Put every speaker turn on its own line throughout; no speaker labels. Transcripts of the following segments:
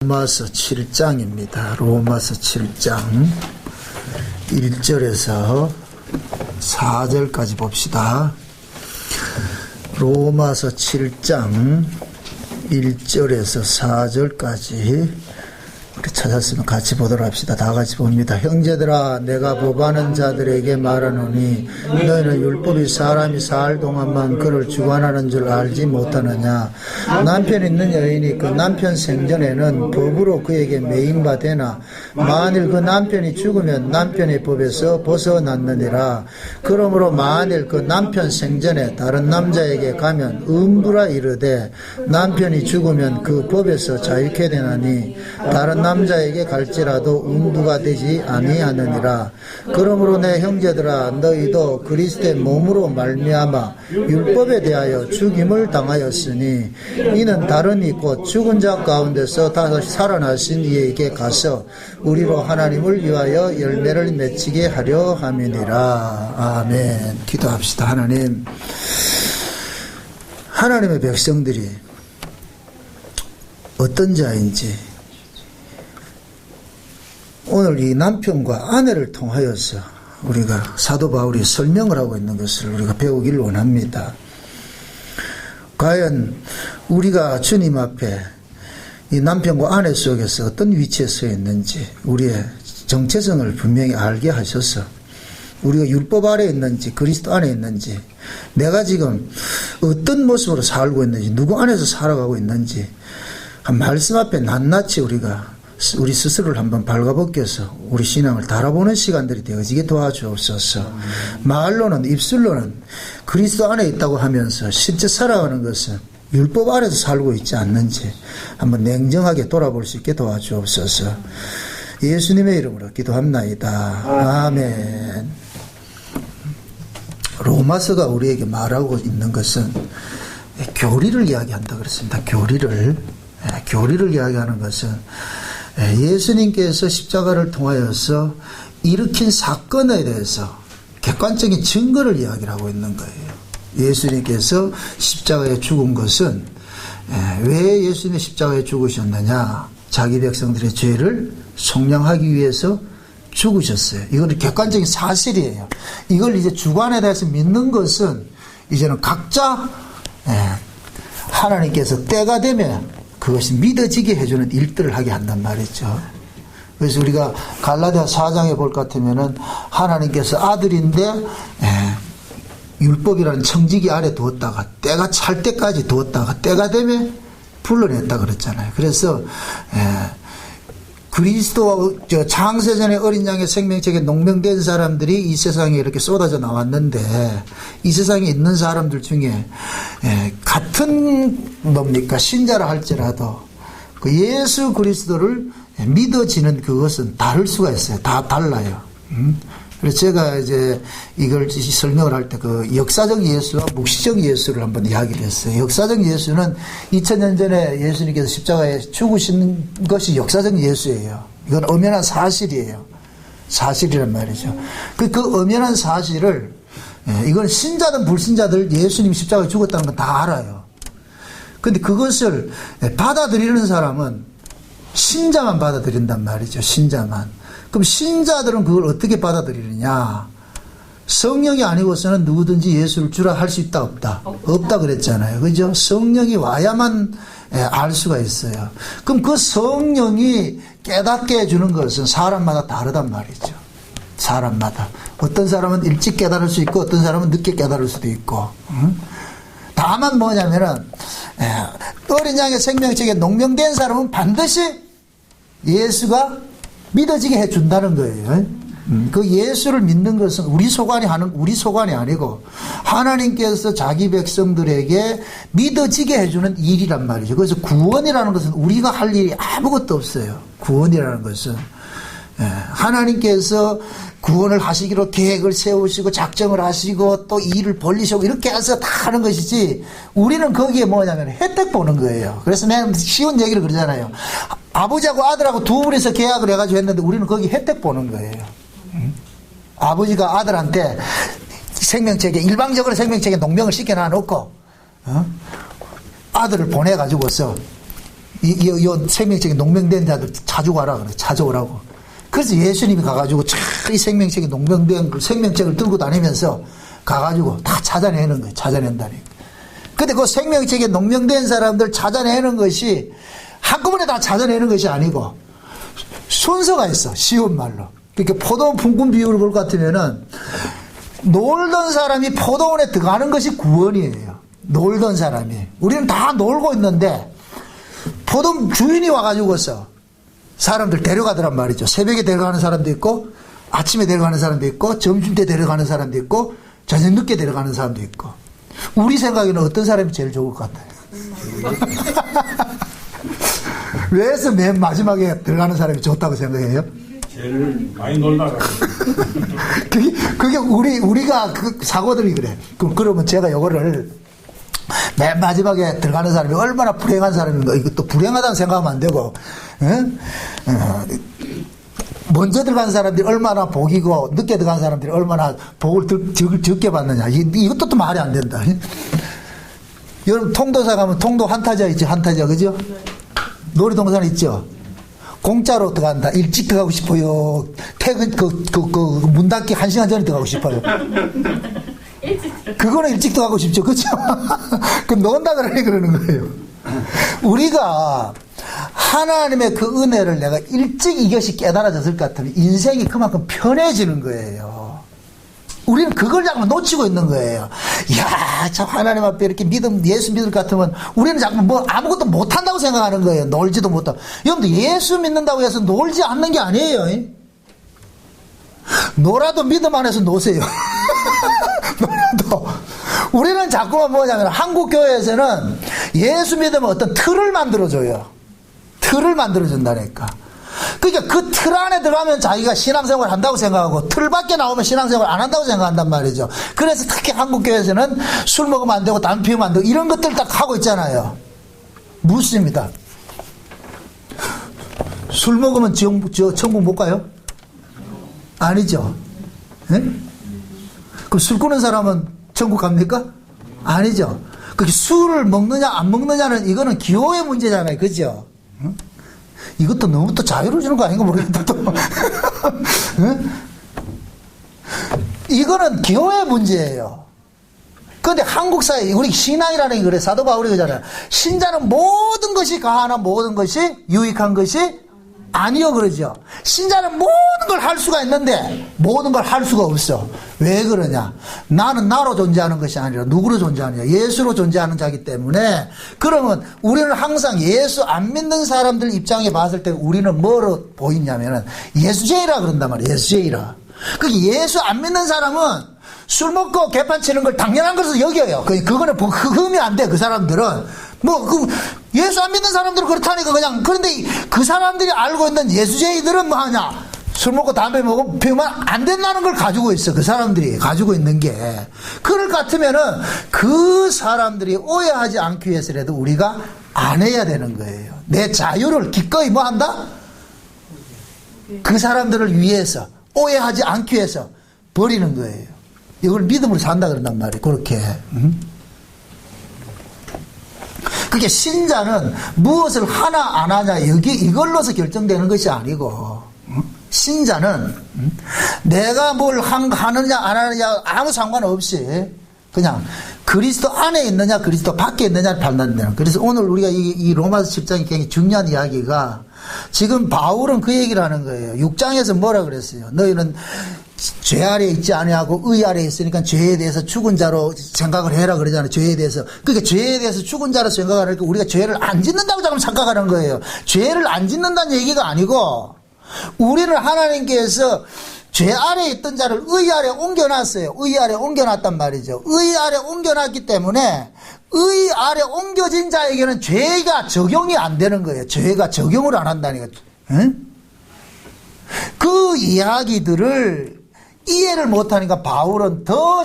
로마서 7장입니다. 로마서 7장 1절에서 4절까지 봅시다. 로마서 7장 1절에서 4절까지 우리 찾았으면 같이 보도록 합시다. 다 같이 봅니다. 형제들아, 내가 법하는 자들에게 말하노니 너희는 율법이 사람이 살 동안만 그를 주관하는 줄 알지 못하느냐. 남편 있는 여인이 그 남편 생전에는 법으로 그에게 매인바 되나 만일 그 남편이 죽으면 남편의 법에서 벗어났느니라. 그러므로 만일 그 남편 생전에 다른 남자에게 가면 음부라 이르되 남편이 죽으면 그 법에서 자유케 되나니 다른 남자에게 갈지라도 음부가 되지 아니하느니라. 그러므로 내 형제들아, 너희도 그리스도의 몸으로 말미암아 율법에 대하여 죽임을 당하였으니 이는 다름이 곧 죽은 자 가운데서 다시 살아나신 이에게 가서 우리로 하나님을 위하여 열매를 맺히게 하려 함이니라. 아멘. 기도합시다. 하나님의 백성들이 어떤 자인지 오늘 이 남편과 아내를 통하여서 우리가 사도 바울이 설명을 하고 있는 것을 우리가 배우기를 원합니다. 과연 우리가 주님 앞에 이 남편과 아내 속에서 어떤 위치에 서 있는지 우리의 정체성을 분명히 알게 하셔서 우리가 율법 아래에 있는지 그리스도 안에 있는지 내가 지금 어떤 모습으로 살고 있는지 누구 안에서 살아가고 있는지 한 말씀 앞에 낱낱이 우리 스스로를 한번 발가벗겨서 우리 신앙을 달아보는 시간들이 되어지게 도와주옵소서. 말로는 입술로는 그리스도 안에 있다고 하면서 실제 살아가는 것은 율법 아래서 살고 있지 않는지 한번 냉정하게 돌아볼 수 있게 도와주옵소서. 예수님의 이름으로 기도합나이다. 아멘. 로마서가 우리에게 말하고 있는 것은 교리를 이야기한다 그랬습니다. 교리를 이야기하는 것은 예수님께서 십자가를 통하여서 일으킨 사건에 대해서 객관적인 증거를 이야기를 하고 있는 거예요. 예수님께서 십자가에 죽은 것은 왜 예수님이 십자가에 죽으셨느냐? 자기 백성들의 죄를 속량하기 위해서 죽으셨어요. 이건 객관적인 사실이에요. 이걸 이제 주관에 대해서 믿는 것은 이제는 각자 하나님께서 때가 되면 그것이 믿어지게 해주는 일들을 하게 한단 말이죠. 그래서 우리가 갈라디아 4장에 볼 것 같으면은 하나님께서 아들인데 율법이라는 청지기 아래 두었다가 때가 찰 때까지 두었다가 때가 되면 불러냈다 그랬잖아요. 그래서 그리스도 창세전에 어린 양의 생명책에 농명된 사람들이 이 세상에 이렇게 쏟아져 나왔는데 이 세상에 있는 사람들 중에 같은 신자라 할지라도 그 예수 그리스도를 믿어지는 그것은 다를 수가 있어요. 다 달라요. 그래서 제가 이제 이걸 설명을 할 때 그 역사적 예수와 묵시적 예수를 한번 이야기를 했어요. 역사적 예수는 2000년 전에 예수님께서 십자가에 죽으신 것이 역사적 예수예요. 이건 엄연한 사실이에요. 사실이란 말이죠. 그 엄연한 사실을 이건 신자든 불신자들 예수님 십자가에 죽었다는 건 다 알아요. 근데 그것을 받아들이는 사람은 신자만 받아들인단 말이죠. 신자만. 그럼 신자들은 그걸 어떻게 받아들이느냐? 성령이 아니고서는 누구든지 예수를 주라 할 수 있다 없다? 없다 그랬잖아요. 그죠? 성령이 와야만 알 수가 있어요. 그럼 그 성령이 깨닫게 해주는 것은 사람마다 다르단 말이죠. 사람마다. 어떤 사람은 일찍 깨달을 수 있고 어떤 사람은 늦게 깨달을 수도 있고. 다만 뭐냐면은 어린 양의 생명책에 농명된 사람은 반드시 예수가 믿어지게 해준다는 거예요. 그 예수를 믿는 것은 우리 소관이 아니고 하나님께서 자기 백성들에게 믿어지게 해주는 일이란 말이죠. 그래서 구원이라는 것은 우리가 할 일이 아무것도 없어요. 구원이라는 것은 하나님께서 구원을 하시기로 계획을 세우시고 작정을 하시고 또 일을 벌리시고 이렇게 해서 다 하는 것이지 우리는 거기에 뭐냐면 혜택 보는 거예요. 그래서 내가 쉬운 얘기를 그러잖아요. 아버지하고 아들하고 두 분이서 계약을 해가지고 했는데 우리는 거기 혜택 보는 거예요. 아버지가 아들한테 일방적으로 생명책에 농명을 시켜놔 놓고 아들을 보내가지고서 이 생명책에 농명된 자들 찾아와라 그래. 찾아오라고. 그래서 예수님이 가가지고 이 생명책에 농명된 그 생명책을 들고 다니면서 가가지고 다 찾아내는 거예요. 찾아낸다니까. 근데 그 생명책에 농명된 사람들 찾아내는 것이 한꺼번에 다 찾아내는 것이 아니고 순서가 있어. 쉬운 말로. 그러니까 포도원 품꾼 비유를 볼 것 같으면은 놀던 사람이 포도원에 들어가는 것이 구원이에요. 놀던 사람이. 우리는 다 놀고 있는데 포도원 주인이 와가지고서 사람들 데려가더란 말이죠. 새벽에 데려가는 사람도 있고 아침에 데려가는 사람도 있고 점심때 데려가는 사람도 있고 저녁 늦게 데려가는 사람도 있고. 우리 생각에는 어떤 사람이 제일 좋을 것 같아요? 왜서 맨 마지막에 들어가는 사람이 좋다고 생각해요?
제일 많이 놀다가.
그게 우리가 그 사고들이 그래. 그러면 제가 요거를 맨 마지막에 들어가는 사람이 얼마나 불행한 사람인가. 이것도 불행하다는 생각하면 안 되고, 먼저 들어간 사람들이 얼마나 복이고, 늦게 들어간 사람들이 얼마나 복을 적게 받느냐. 이것도 또 말이 안 된다. 여러분, 통도사 가면 통도 한타자 있죠? 한타자, 그죠? 놀이동산 있죠? 공짜로 들어간다. 일찍 들어가고 싶어요. 퇴근, 문 닫기 1시간 전에 들어가고 싶어요. 그거는 일찍 들어가고 싶죠. 그죠? 그럼 논다 그러는 거예요. 우리가 하나님의 그 은혜를 내가 일찍 이것이 깨달아졌을 것 같으면 인생이 그만큼 편해지는 거예요. 우리는 그걸 자꾸 놓치고 있는 거예요. 이야, 참 하나님 앞에 이렇게 예수 믿을 것 같으면 우리는 자꾸 뭐 아무것도 못한다고 생각하는 거예요. 놀지도 못하고. 여러분들 예수 믿는다고 해서 놀지 않는 게 아니에요. 놀아도 믿음 안에서 노세요. 놀아도. 우리는 자꾸만 뭐냐면 한국 교회에서는 예수 믿으면 어떤 틀을 만들어줘요. 틀을 만들어준다니까. 그러니까 그 틀 안에 들어가면 자기가 신앙생활 한다고 생각하고 틀 밖에 나오면 신앙생활 안 한다고 생각한단 말이죠. 그래서 특히 한국 교회에서는 술 먹으면 안 되고 담배 피우면 안 되고 이런 것들 딱 하고 있잖아요. 묻습니다. 술 먹으면 천국 못 가요? 아니죠. 네? 그럼 술 끊은 사람은 천국 갑니까? 아니죠. 그렇게 술을 먹느냐 안 먹느냐는 이거는 기호의 문제잖아요. 그죠? 응? 이것도 너무 또 자유를 주는 거 아닌가 모르겠다. 또. 응? 이거는 기호의 문제예요. 그런데 한국 사회, 우리 신앙이라는 게 그래. 사도 바울이 그러잖아요. 신자는 모든 것이 가하나 모든 것이 유익한 것이 아니요 그러죠. 신자는 모든 걸 할 수가 있는데 모든 걸 할 수가 없어. 왜 그러냐? 나는 나로 존재하는 것이 아니라 누구로 존재하느냐? 예수로 존재하는 자기 때문에. 그러면 우리는 항상 예수 안 믿는 사람들 입장에 봤을 때 우리는 뭐로 보이냐면은 예수제이라 그런단 말이에요. 예수제이라. 그 예수 안 믿는 사람은 술 먹고 개판 치는 걸 당연한 것으로 여겨요. 그거는 흠이 안 돼. 그 사람들은. 예수 안 믿는 사람들은 그렇다니까 그냥. 그런데 그 사람들이 알고 있는 예수제이들은 뭐 하냐? 술 먹고 담배 먹고 피우면 안 된다는 걸 가지고 있어. 그 사람들이 가지고 있는 게. 그럴 것 같으면은 그 사람들이 오해하지 않기 위해서라도 우리가 안 해야 되는 거예요. 내 자유를 기꺼이 뭐 한다? 그 사람들을 위해서 오해하지 않기 위해서 버리는 거예요. 이걸 믿음으로 산다 그런단 말이에요. 그렇게. 그게 신자는 무엇을 하나 안 하냐 이걸로서 결정되는 것이 아니고, 신자는 내가 뭘 하느냐 안 하느냐 아무 상관없이 그냥 그리스도 안에 있느냐 그리스도 밖에 있느냐를 판단되는. 그래서 오늘 우리가 이 로마서 10장이 굉장히 중요한 이야기가, 지금 바울은 그 얘기를 하는 거예요. 6장에서 뭐라 그랬어요? 너희는 죄 아래에 있지 아니하고 의 아래에 있으니까 죄에 대해서 죽은 자로 생각을 해라 그러잖아요. 죄에 대해서. 그러니까 죄에 대해서 죽은 자로 생각을 하니까 우리가 죄를 안 짓는다고 자꾸 생각하는 거예요. 죄를 안 짓는다는 얘기가 아니고, 우리는 하나님께서 죄 아래에 있던 자를 의 아래에 옮겨놨어요. 의 아래에 옮겨놨단 말이죠. 의 아래에 옮겨놨기 때문에 의 아래에 옮겨진 자에게는 죄가 적용이 안 되는 거예요. 죄가 적용을 안 한다니까. 응? 그 이야기들을 이해를 못하니까 바울은 더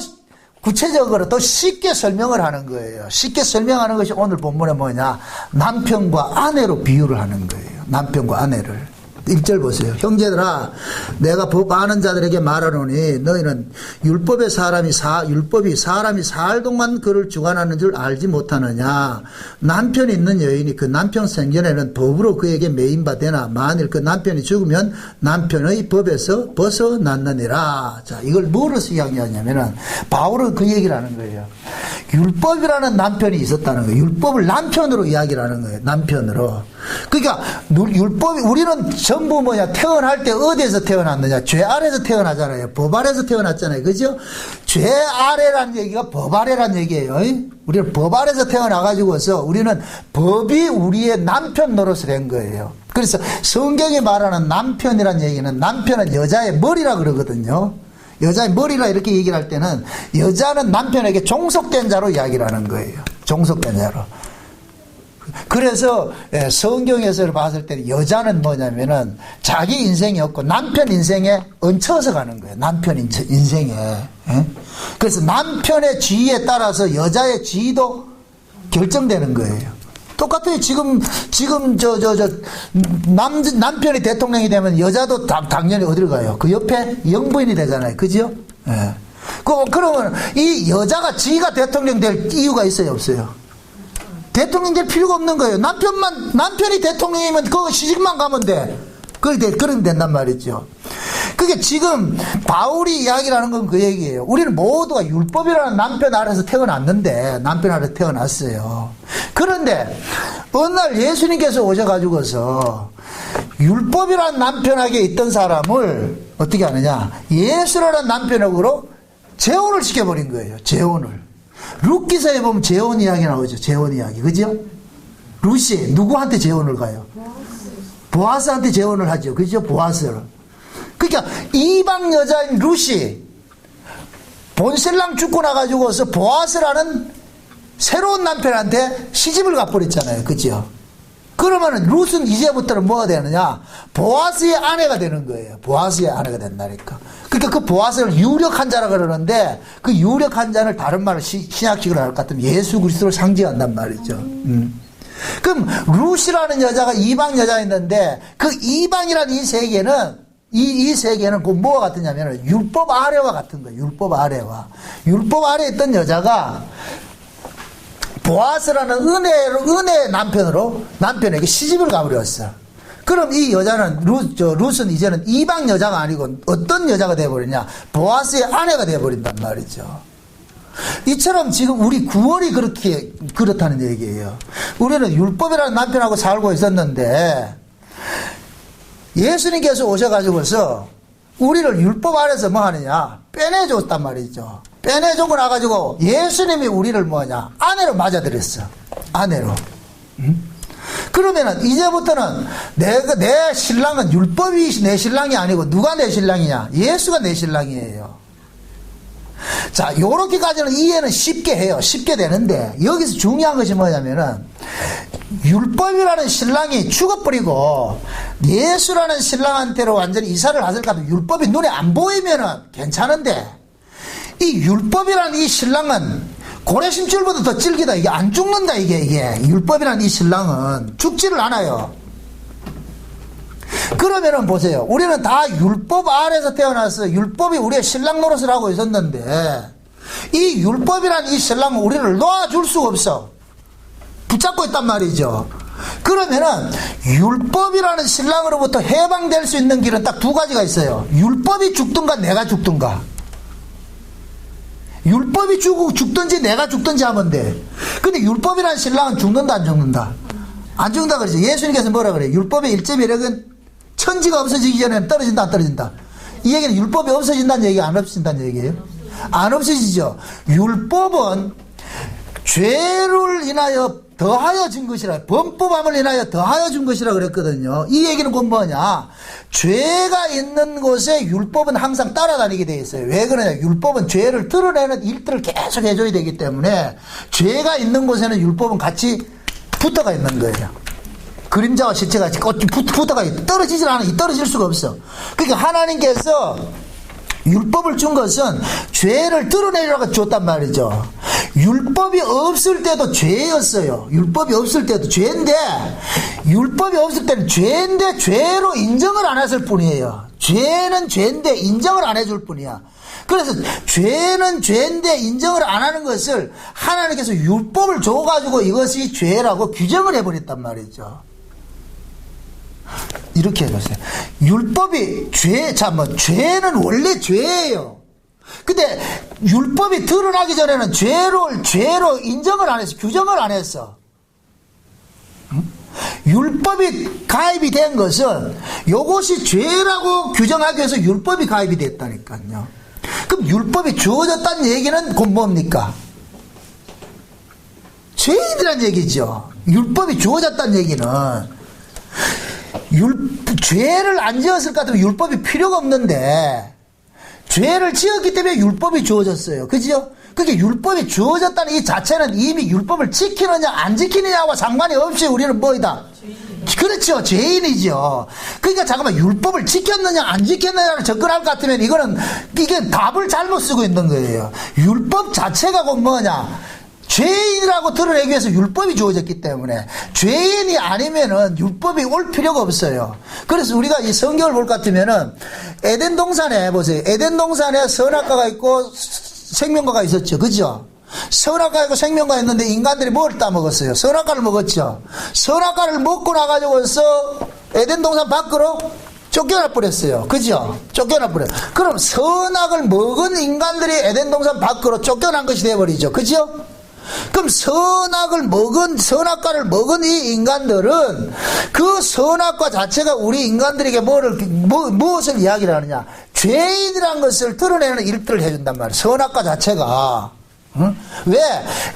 구체적으로 더 쉽게 설명을 하는 거예요. 쉽게 설명하는 것이 오늘 본문에 뭐냐? 남편과 아내로 비유를 하는 거예요. 남편과 아내를. 1절 보세요. 형제들아, 내가 법 아는 자들에게 말하노니 너희는 율법이 사람이 살 동안 그를 주관하는 줄 알지 못하느냐. 남편이 있는 여인이 그 남편 생전에는 법으로 그에게 매인바 되나 만일 그 남편이 죽으면 남편의 법에서 벗어났느니라. 자, 이걸 뭐로서 이야기하냐면은 바울은 그 얘기를 하는 거예요. 율법이라는 남편이 있었다는 거예요. 율법을 남편으로 이야기를 하는 거예요. 남편으로. 그러니까 율법이 우리는 전부 태어날 때 어디에서 태어났느냐? 죄 아래에서 태어나잖아요. 법 아래에서 태어났잖아요. 그죠? 죄 아래라는 얘기가 법 아래라는 얘기예요. 우리는 법 아래에서 태어나가지고서 우리는 법이 우리의 남편 노릇을 한 거예요. 그래서 성경이 말하는 남편이라는 얘기는 남편은 여자의 머리라 그러거든요. 여자의 머리라 이렇게 얘기를 할 때는 여자는 남편에게 종속된 자로 이야기를 하는 거예요. 종속된 자로. 그래서 성경에서 봤을 때 여자는 뭐냐면은 자기 인생이 없고 남편 인생에 얹혀서 가는 거예요. 남편 인생에. 그래서 남편의 지위에 따라서 여자의 지위도 결정되는 거예요. 똑같아요. 지금 남편이 대통령이 되면 여자도 당연히 어디를 가요? 그 옆에 영부인이 되잖아요. 그죠? 예. 그러면 이 여자가 지가 대통령 될 이유가 있어요? 없어요? 대통령 될 필요가 없는 거예요. 남편이 대통령이면 그 시집만 가면 돼. 그러면 된단 말이죠. 그게 지금 바울이 이야기를 하는 건 그 얘기예요. 우리는 모두가 율법이라는 남편 아래서 태어났는데, 남편 아래서 태어났어요. 그런데 어느 날 예수님께서 오셔가지고서 율법이라는 남편에게 있던 사람을 어떻게 하느냐? 예수라는 남편으로 재혼을 시켜버린 거예요. 재혼을. 룻기서에 보면 재혼 이야기 나오죠. 재혼 이야기. 그죠? 룻이 누구한테 재혼을 가요? 보아스한테 재혼을 하죠. 그죠? 보아스를. 그러니까 이방 여자인 룻이 본신랑 죽고 나가지고서 보아스라는 새로운 남편한테 시집을 가버렸잖아요. 그죠? 그러면은 룻은 이제부터는 뭐가 되느냐? 보아스의 아내가 되는 거예요. 보아스의 아내가 된다니까. 그러니까 그 보아스를 유력한 자라 그러는데 그 유력한 자를 다른 말로 신약식으로 할 것 같으면 예수 그리스도를 상징한단 말이죠. 그럼 룻이라는 여자가 이방 여자였는데 그 이방이라는 이 세계는 이 세계는 그 뭐가 같으냐면 율법 아래와 같은 거예요. 율법 아래와. 율법 아래에 있던 여자가 보아스라는 은혜의 남편에게 시집을 가버렸어. 그럼 이 여자는 룻은 이제는 이방 여자가 아니고 어떤 여자가 되어버리냐? 보아스의 아내가 되어버린단 말이죠. 이처럼 지금 우리 구원이 그렇다는 얘기예요. 우리는 율법이라는 남편하고 살고 있었는데 예수님께서 오셔가지고서 우리를 율법 아래서 뭐 하느냐? 빼내줬단 말이죠. 빼내주고 나가지고 예수님이 우리를 뭐냐? 아내로 맞아들였어. 아내로. 그러면은 이제부터는 내 신랑은 율법이 내 신랑이 아니고 누가 내 신랑이냐? 예수가 내 신랑이에요. 자, 요렇게까지는 이해는 쉽게 해요. 쉽게 되는데 여기서 중요한 것이 뭐냐면은 율법이라는 신랑이 죽어버리고 예수라는 신랑한테로 완전히 이사를 하실까도 율법이 눈에 안 보이면은 괜찮은데 이 율법이라는 이 신랑은 고래심줄보다 더 질기다. 이게 안 죽는다. 이게 율법이라는 이 신랑은 죽지를 않아요. 그러면은 보세요. 우리는 다 율법 아래에서 태어나서 율법이 우리의 신랑 노릇을 하고 있었는데 이 율법이라는 이 신랑은 우리를 놓아줄 수가 없어. 붙잡고 있단 말이죠. 그러면은 율법이라는 신랑으로부터 해방될 수 있는 길은 딱 두 가지가 있어요. 율법이 죽든가 내가 죽든가. 율법이 죽든지 내가 죽든지 하면 돼. 근데 율법이라는 신랑은 죽는다 안 죽는다? 안 죽는다 그러죠. 예수님께서 뭐라 그래요? 율법의 일제매력은 천지가 없어지기 전에는 떨어진다 안 떨어진다? 이 얘기는 율법이 없어진다는 얘기가 안 없어진다는 얘기예요? 안 없어지죠. 율법은 죄를 인하여 더하여 준 것이라, 범법함을 인하여 더하여 준 것이라 그랬거든요. 이 얘기는 곧 뭐냐? 죄가 있는 곳에 율법은 항상 따라다니게 돼 있어요. 왜 그러냐? 율법은 죄를 드러내는 일들을 계속 해줘야 되기 때문에 죄가 있는 곳에는 율법은 같이 붙어가 있는 거예요. 그림자와 실체가 붙어가 떨어지질 않아. 떨어질 수가 없어. 그러니까 하나님께서 율법을 준 것은 죄를 드러내려고 줬단 말이죠. 율법이 없을 때도 죄였어요. 율법이 없을 때도 죄인데, 율법이 없을 때는 죄인데 죄로 인정을 안 했을 뿐이에요. 죄는 죄인데 인정을 안 해줄 뿐이야. 그래서 죄는 죄인데 인정을 안 하는 것을 하나님께서 율법을 줘가지고 이것이 죄라고 규정을 해버렸단 말이죠. 이렇게 해보세요. 율법이 죄는 원래 죄예요. 근데 율법이 드러나기 전에는 죄로 인정을 안 했어. 규정을 안 했어. 율법이 가입이 된 것은 이것이 죄라고 규정하기 위해서 율법이 가입이 됐다니까요. 그럼 율법이 주어졌다는 얘기는 곧 뭡니까? 죄인이란 얘기죠. 율법이 주어졌다는 얘기는 죄를 안 지었을 것 같으면 율법이 필요가 없는데 죄를 지었기 때문에 율법이 주어졌어요. 그죠? 그게 율법이 주어졌다는 이 자체는 이미 율법을 지키느냐 안 지키느냐와 상관이 없이 우리는 뭐이다? 그렇죠. 죄인이죠. 그러니까 잠깐만, 율법을 지켰느냐 안 지켰느냐를 접근할 것 같으면 이게 답을 잘못 쓰고 있는 거예요. 율법 자체가 곧 뭐냐? 죄인이라고 드러내기 위해서 율법이 주어졌기 때문에 죄인이 아니면은 율법이 올 필요가 없어요. 그래서 우리가 이 성경을 볼 것 같으면은 에덴 동산에 보세요. 에덴 동산에 선악과가 있고 생명과가 있었죠. 그죠? 선악과 있고 생명과 있는데 인간들이 뭘 따먹었어요? 선악과를 먹었죠. 선악과를 먹고 나가지고서 에덴 동산 밖으로 쫓겨나 버렸어요. 그죠? 쫓겨나 버려요. 그럼 선악을 먹은 인간들이 에덴 동산 밖으로 쫓겨난 것이 되어버리죠. 그죠? 그럼 선악과를 먹은 이 인간들은 그 선악과 자체가 우리 인간들에게 무엇을 이야기를 하느냐? 죄인이라는 것을 드러내는 일들을 해준단 말이에요. 선악과 자체가. 응? 왜?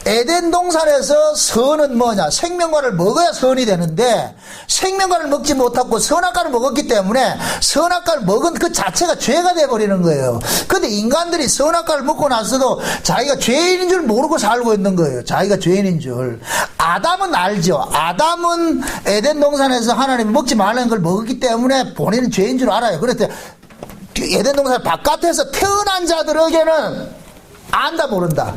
에덴 동산에서 선은 뭐냐? 생명과를 먹어야 선이 되는데 생명과를 먹지 못하고 선악과를 먹었기 때문에 선악과를 먹은 그 자체가 죄가 되어버리는 거예요. 근데 인간들이 선악과를 먹고 나서도 자기가 죄인인 줄 모르고 살고 있는 거예요. 자기가 죄인인 줄. 아담은 알죠. 아담은 에덴 동산에서 하나님이 먹지 말라는 걸 먹었기 때문에 본인은 죄인 줄 알아요. 그랬더니 에덴 동산 바깥에서 태어난 자들에게는 안다 모른다?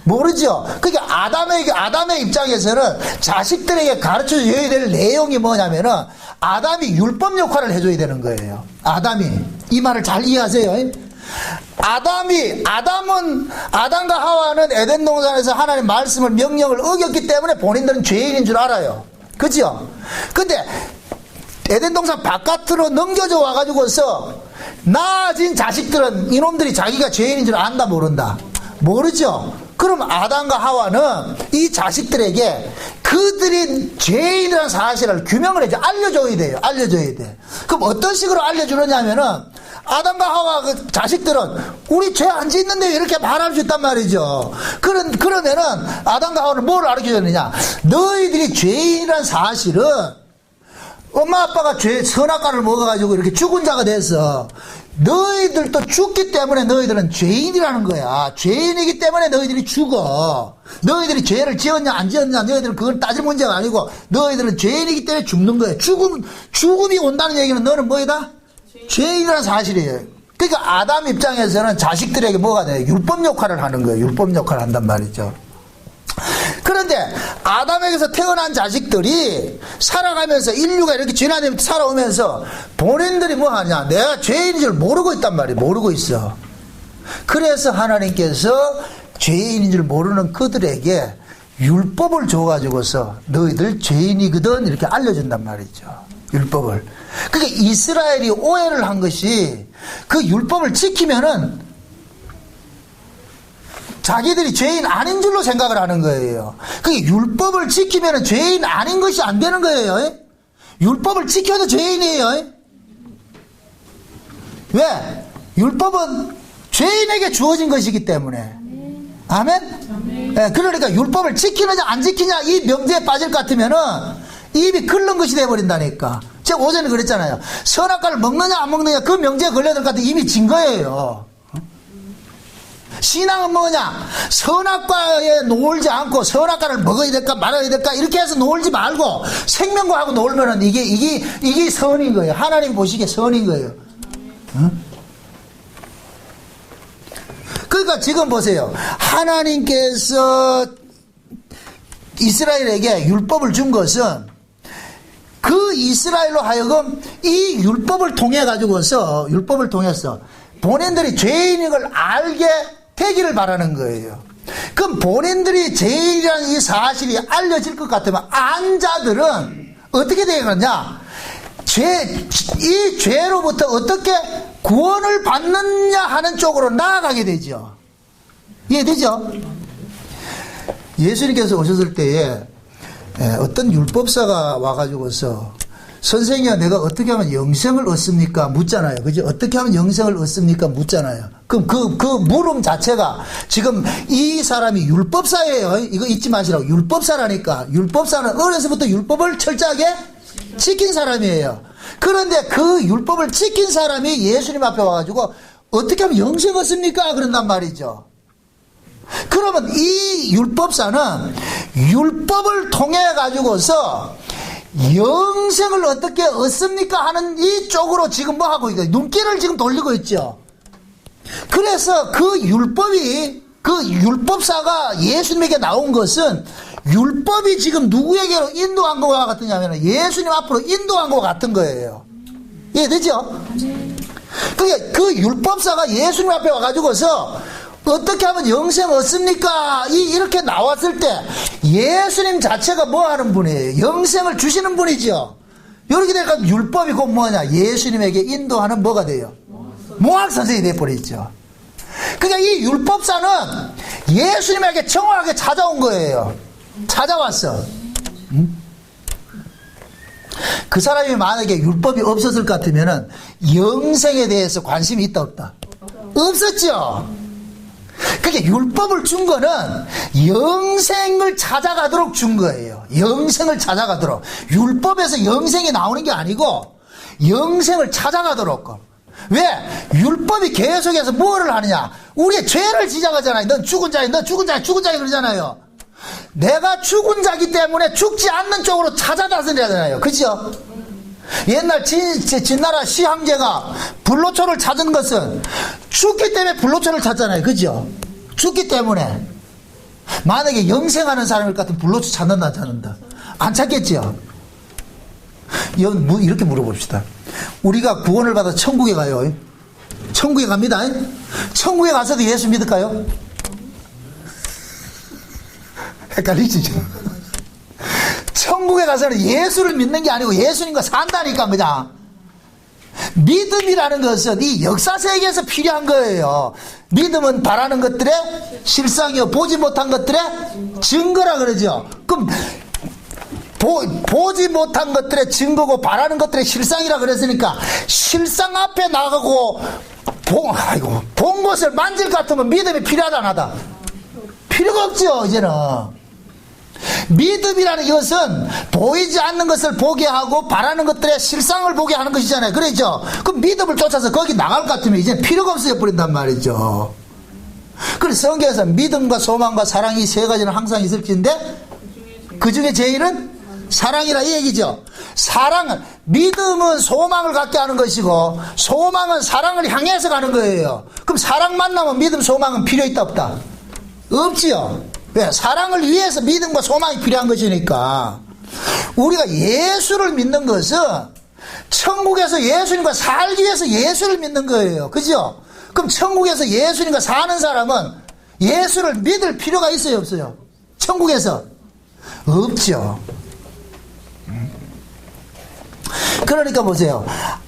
모르죠. 그러니까 아담의 입장에서는 자식들에게 가르쳐줘야 될 내용이 뭐냐면은 아담이 율법 역할을 해줘야 되는 거예요. 이 말을 잘 이해하세요. 아담과 하와는 에덴 동산에서 하나님 말씀을 명령을 어겼기 때문에 본인들은 죄인인 줄 알아요. 그죠? 근데 에덴 동산 바깥으로 넘겨져 와가지고서 나아진 자식들은 이놈들이 자기가 죄인인 줄 안다 모른다? 모르죠. 그럼 아담과 하와는 이 자식들에게 그들이 죄인이라는 사실을 규명을 해줘. 알려줘야 돼요. 알려줘야 돼. 그럼 어떤 식으로 알려주느냐 하면은 아담과 하와 그 자식들은 우리 죄 안 짓는데 왜 이렇게 말할 수 있단 말이죠. 그러면은 아담과 하와는 뭘 알려주느냐? 너희들이 죄인이라는 사실은 엄마 아빠가 선악과를 먹어가지고 이렇게 죽은 자가 돼서 너희들도 죽기 때문에 너희들은 죄인이라는 거야. 죄인이기 때문에 너희들이 죽어. 너희들이 죄를 지었냐 안 지었냐 너희들은 그건 따질 문제가 아니고 너희들은 죄인이기 때문에 죽는 거야. 죽음이 온다는 얘기는 너는 뭐이다? 죄인이라는 사실이에요. 그러니까 아담 입장에서는 자식들에게 뭐가 돼요? 율법 역할을 하는 거예요. 율법 역할을 한단 말이죠. 그런데 아담에게서 태어난 자식들이 살아가면서 인류가 이렇게 진화되면서 살아오면서 본인들이 뭐 하냐? 내가 죄인인 줄 모르고 있단 말이에요. 모르고 있어. 그래서 하나님께서 죄인인 줄 모르는 그들에게 율법을 줘가지고서 너희들 죄인이거든 이렇게 알려준단 말이죠. 율법을. 그러니까 이스라엘이 오해를 한 것이 그 율법을 지키면은 자기들이 죄인 아닌 줄로 생각을 하는 거예요. 그게 율법을 지키면 죄인 아닌 것이 안 되는 거예요. 율법을 지켜도 죄인이에요. 왜? 율법은 죄인에게 주어진 것이기 때문에. 아멘? 네, 그러니까 율법을 지키느냐 안 지키냐 이 명제에 빠질 것 같으면은 입이 끓는 것이 돼버린다니까. 제가 오전에 그랬잖아요. 선악과를 먹느냐 안 먹느냐 그 명제에 걸려들 것 같아 이미 진 거예요. 신앙은 뭐냐? 선악과에 놀지 않고 선악과를 먹어야 될까 말아야 될까 이렇게 해서 놀지 말고 생명과하고 놀면은 이게 선인 거예요. 하나님 보시기에 선인 거예요. 그 그러니까 지금 보세요. 하나님께서 이스라엘에게 율법을 준 것은 그 이스라엘로 하여금 이 율법을 통해서 본인들이 죄인인 걸 알게 되기를 바라는 거예요. 그럼 본인들이 죄인이라는 이 사실이 알려질 것 같으면 안 자들은 어떻게 되겠느냐? 이 죄로부터 어떻게 구원을 받느냐 하는 쪽으로 나아가게 되죠. 이해되죠? 예수님께서 오셨을 때에 어떤 율법사가 와가지고서 선생이야 내가 어떻게 하면 영생을 얻습니까? 묻잖아요. 그죠? 어떻게 하면 영생을 얻습니까? 묻잖아요. 그럼 그 물음 자체가 지금 이 사람이 율법사예요. 이거 잊지 마시라고. 율법사라니까. 율법사는 어려서부터 율법을 철저하게 지킨 사람이에요. 그런데 그 율법을 지킨 사람이 예수님 앞에 와가지고 어떻게 하면 영생 얻습니까? 그런단 말이죠. 그러면 이 율법사는 율법을 통해 가지고서 영생을 어떻게 얻습니까? 하는 이쪽으로 지금 뭐 하고 있어요? 눈길을 지금 돌리고 있죠. 그래서 그 율법사가 예수님에게 나온 것은 율법이 지금 누구에게로 인도한 것과 같으냐면 예수님 앞으로 인도한 것과 같은 거예요. 이해되죠? 그게 그 율법사가 예수님 앞에 와가지고서 어떻게 하면 영생 얻습니까? 이렇게 나왔을 때 예수님 자체가 뭐 하는 분이에요? 영생을 주시는 분이죠. 이렇게 되니까 율법이 곧 뭐냐? 예수님에게 인도하는 뭐가 돼요? 모학선생이 돼버리죠. 그러니까 이 율법사는 예수님에게 정확하게 찾아온 거예요. 찾아왔어. 그 사람이 만약에 율법이 없었을 것 같으면은 영생에 대해서 관심이 있다 없다? 없었죠. 그게 율법을 준 거는 영생을 찾아가도록 준 거예요. 영생을 찾아가도록. 율법에서 영생이 나오는 게 아니고 영생을 찾아가도록. 왜? 율법이 계속해서 뭐를 하느냐? 우리의 죄를 지적하잖아요. 넌 죽은 자야, 그러잖아요. 내가 죽은 자기 때문에 죽지 않는 쪽으로 찾아다니잖아요. 그죠? 옛날 진나라 시황제가 불로초를 찾은 것은 죽기 때문에 불로초를 찾잖아요. 그죠? 죽기 때문에. 만약에 영생하는 사람일 것 같으면 불로초 찾는다, 안 찾는다? 안 찾겠죠? 이렇게 물어봅시다. 우리가 구원을 받아 천국에 가요. 천국에 갑니다. 천국에 가서도 예수 믿을까요? 헷갈리시죠? 천국에 가서는 예수를 믿는 게 아니고 예수님과 산다니까 그냥. 믿음이라는 것은 이 역사 세계에서 필요한 거예요. 믿음은 바라는 것들의 실상이요 보지 못한 것들의 증거라 그러죠. 그럼 보지 못한 것들의 증거고 바라는 것들의 실상이라 그랬으니까 실상 앞에 나가고 본 것을 만질 것 같으면 믿음이 필요하다 안 하다? 필요가 없죠. 이제는 믿음이라는 것은 보이지 않는 것을 보게 하고 바라는 것들의 실상을 보게 하는 것이잖아요. 그렇죠? 그럼 믿음을 쫓아서 거기 나갈 것 같으면 이제 필요가 없어져 버린단 말이죠. 그래서 성경에서 믿음과 소망과 사랑이 세 가지는 항상 있을진데 그 중에 제일은 사랑이라 이 얘기죠. 사랑은, 믿음은 소망을 갖게 하는 것이고 소망은 사랑을 향해서 가는 거예요. 그럼 사랑 만나면 믿음 소망은 필요 있다 없다? 없지요. 왜? 사랑을 위해서 믿음과 소망이 필요한 것이니까. 우리가 예수를 믿는 것은 천국에서 예수님과 살기 위해서 예수를 믿는 거예요. 그죠? 그럼 천국에서 예수님과 사는 사람은 예수를 믿을 필요가 있어요 없어요? 천국에서 없죠. 그러니까 보세요.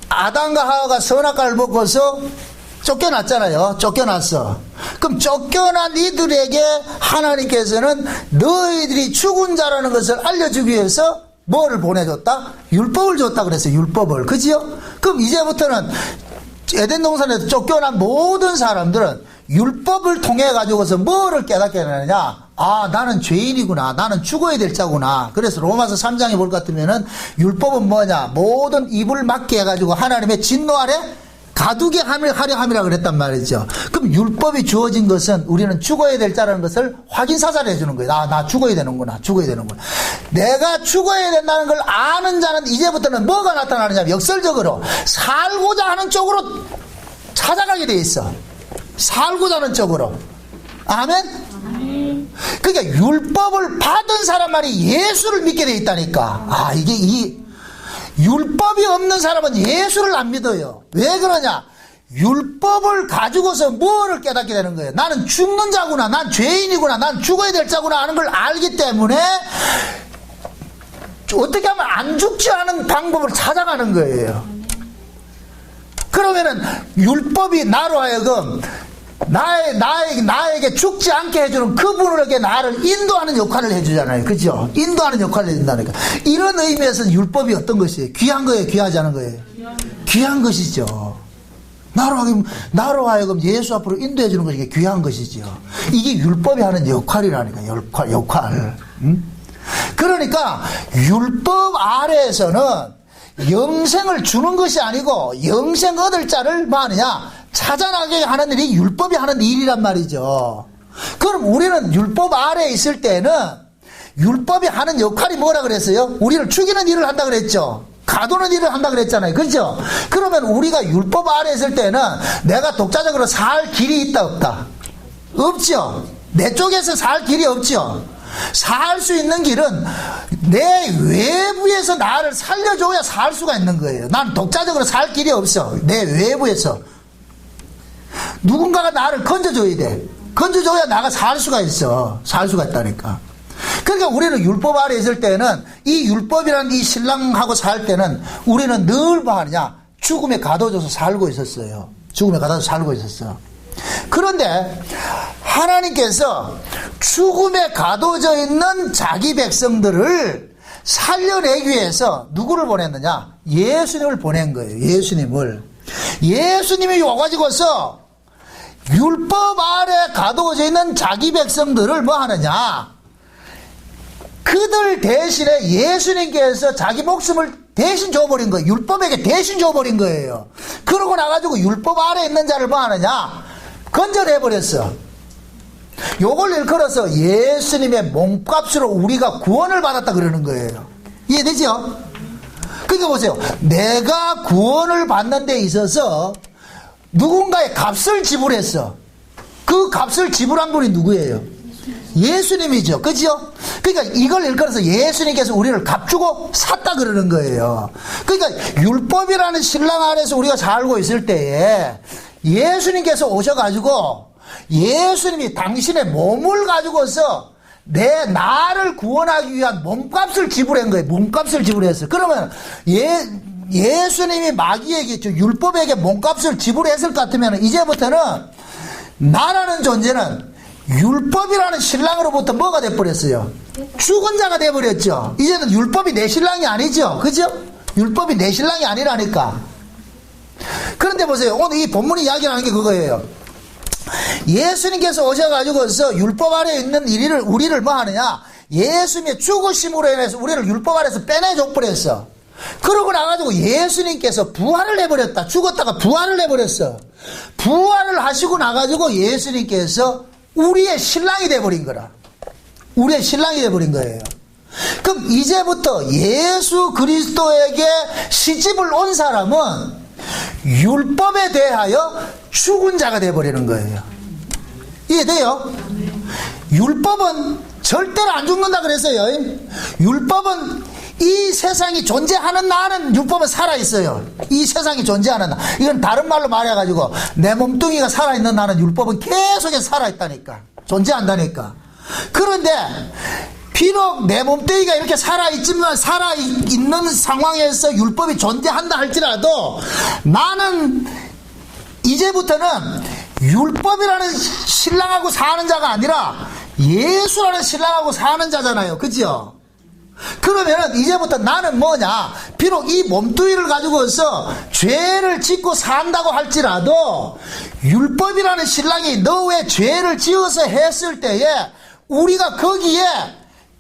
아담과 하와가 선악과를 먹고서 쫓겨났잖아요. 쫓겨났어. 그럼 쫓겨난 이들에게 하나님께서는 너희들이 죽은 자라는 것을 알려주기 위해서 뭐를 보내줬다? 율법을 줬다 그랬어요. 율법을. 그지요? 그럼 이제부터는 에덴 동산에서 쫓겨난 모든 사람들은 율법을 통해 가지고서 뭐를 깨닫게 되느냐? 아, 나는 죄인이구나. 나는 죽어야 될 자구나. 그래서 로마서 3장에 볼 것 같으면은 율법은 뭐냐? 모든 입을 막게 해가지고 하나님의 진노 아래 가두게 하려 함이라 그랬단 말이죠. 그럼 율법이 주어진 것은 우리는 죽어야 될 자라는 것을 확인사살해 주는 거예요. 나 죽어야 되는구나. 내가 죽어야 된다는 걸 아는 자는 이제부터는 뭐가 나타나느냐? 역설적으로 살고자 하는 쪽으로 찾아가게 돼 있어. 살고자 하는 쪽으로. 아멘? 그러니까 율법을 받은 사람만이 예수를 믿게 돼 있다니까. 이게 이 율법이 없는 사람은 예수를 안 믿어요. 왜 그러냐? 율법을 가지고서 뭐를 깨닫게 되는 거예요? 나는 죽는 자구나, 난 죄인이구나, 난 죽어야 될 자구나 하는 걸 알기 때문에 어떻게 하면 안 죽지 않은 방법을 찾아가는 거예요. 그러면은 율법이 나로 하여금 나에게 죽지 않게 해주는 그분에게 나를 인도하는 역할을 해주잖아요. 그죠? 인도하는 역할을 해준다니까. 이런 의미에서는 율법이 어떤 것이에요? 귀한 거예요? 귀하지 않은 거예요? 귀한 것이죠. 나로 하여금 예수 앞으로 인도해주는 것이 귀한 것이죠. 이게 율법이 하는 역할이라니까. 역할. 그러니까 율법 아래에서는 영생을 주는 것이 아니고 영생 얻을 자를 뭐 하느냐? 찾아나게 하는 일이 율법이 하는 일이란 말이죠. 그럼 우리는 율법 아래에 있을 때는 율법이 하는 역할이 뭐라 그랬어요? 우리를 죽이는 일을 한다 그랬죠. 가두는 일을 한다 그랬잖아요. 그렇죠? 그러면 우리가 율법 아래에 있을 때는 내가 독자적으로 살 길이 있다 없다? 없죠. 내 쪽에서 살 길이 없죠. 살 수 있는 길은 내 외부에서 나를 살려줘야 살 수가 있는 거예요. 난 독자적으로 살 길이 없어. 내 외부에서 누군가가 나를 건져줘야 돼. 건져줘야 나가 살 수가 있어. 살 수가 있다니까. 그러니까 우리는 율법 아래 있을 때는 이 율법이라는 이 신랑하고 살 때는 우리는 늘 뭐 하느냐? 죽음에 가둬져서 살고 있었어요. 죽음에 가둬져서 살고 있었어. 그런데 하나님께서 죽음에 가둬져 있는 자기 백성들을 살려내기 위해서 누구를 보냈느냐? 예수님을 보낸 거예요. 예수님이 와가지고서 율법 아래 가둬져 있는 자기 백성들을 뭐 하느냐? 그들 대신에 예수님께서 자기 목숨을 대신 줘버린 거예요. 율법에게 대신 줘버린 거예요. 그러고 나가지고 율법 아래 있는 자를 뭐 하느냐? 건져내버렸어. 요걸 일컬어서 예수님의 몸값으로 우리가 구원을 받았다 그러는 거예요. 이해되죠? 그러니까 보세요. 내가 구원을 받는 데 있어서 누군가의 값을 지불했어. 그 값을 지불한 분이 누구예요? 예수님이죠. 그죠? 그러니까 이걸 일컬어서 예수님께서 우리를 값주고 샀다 그러는 거예요. 그러니까 율법이라는 신랑 아래서 우리가 살고 있을 때에 예수님께서 오셔가지고 예수님이 당신의 몸을 가지고서 나를 구원하기 위한 몸값을 지불한 거예요. 몸값을 지불했어요. 그러면 예수님이 마귀에게, 율법에게 몸값을 지불했을 것 같으면 이제부터는 나라는 존재는 율법이라는 신랑으로부터 뭐가 돼버렸어요? 죽은 자가 돼버렸죠. 이제는 율법이 내 신랑이 아니죠. 그죠? 율법이 내 신랑이 아니라니까. 그런데 보세요. 오늘 이 본문이 이야기하는 게 그거예요. 예수님께서 오셔가지고서 율법 아래에 있는 우리를 뭐 하느냐? 예수님의 죽으심으로 인해서 우리를 율법 아래에서 빼내줘버렸어. 그러고 나가지고 예수님께서 부활을 해버렸다. 죽었다가 부활을 해버렸어. 부활을 하시고 나가지고 예수님께서 우리의 신랑이 돼버린 거라. 우리의 신랑이 돼버린 거예요. 그럼 이제부터 예수 그리스도에게 시집을 온 사람은 율법에 대하여 죽은 자가 돼버리는 거예요. 이해돼요? 율법은 절대로 안 죽는다 그랬어요. 율법은 이 세상이 존재하는 나는 율법은 살아있어요. 이 세상이 존재하는 나. 이건 다른 말로 말해가지고 내 몸뚱이가 살아있는 나는 율법은 계속해서 살아있다니까. 존재한다니까. 그런데 비록 내 몸뚱이가 이렇게 살아있지만 살아있는 상황에서 율법이 존재한다 할지라도 나는 이제부터는 율법이라는 신랑하고 사는 자가 아니라 예수라는 신랑하고 사는 자잖아요. 그죠? 그러면은 이제부터 나는 뭐냐? 비록 이 몸뚱이를 가지고서 죄를 짓고 산다고 할지라도 율법이라는 신랑이 너 왜 죄를 지어서 했을 때에 우리가 거기에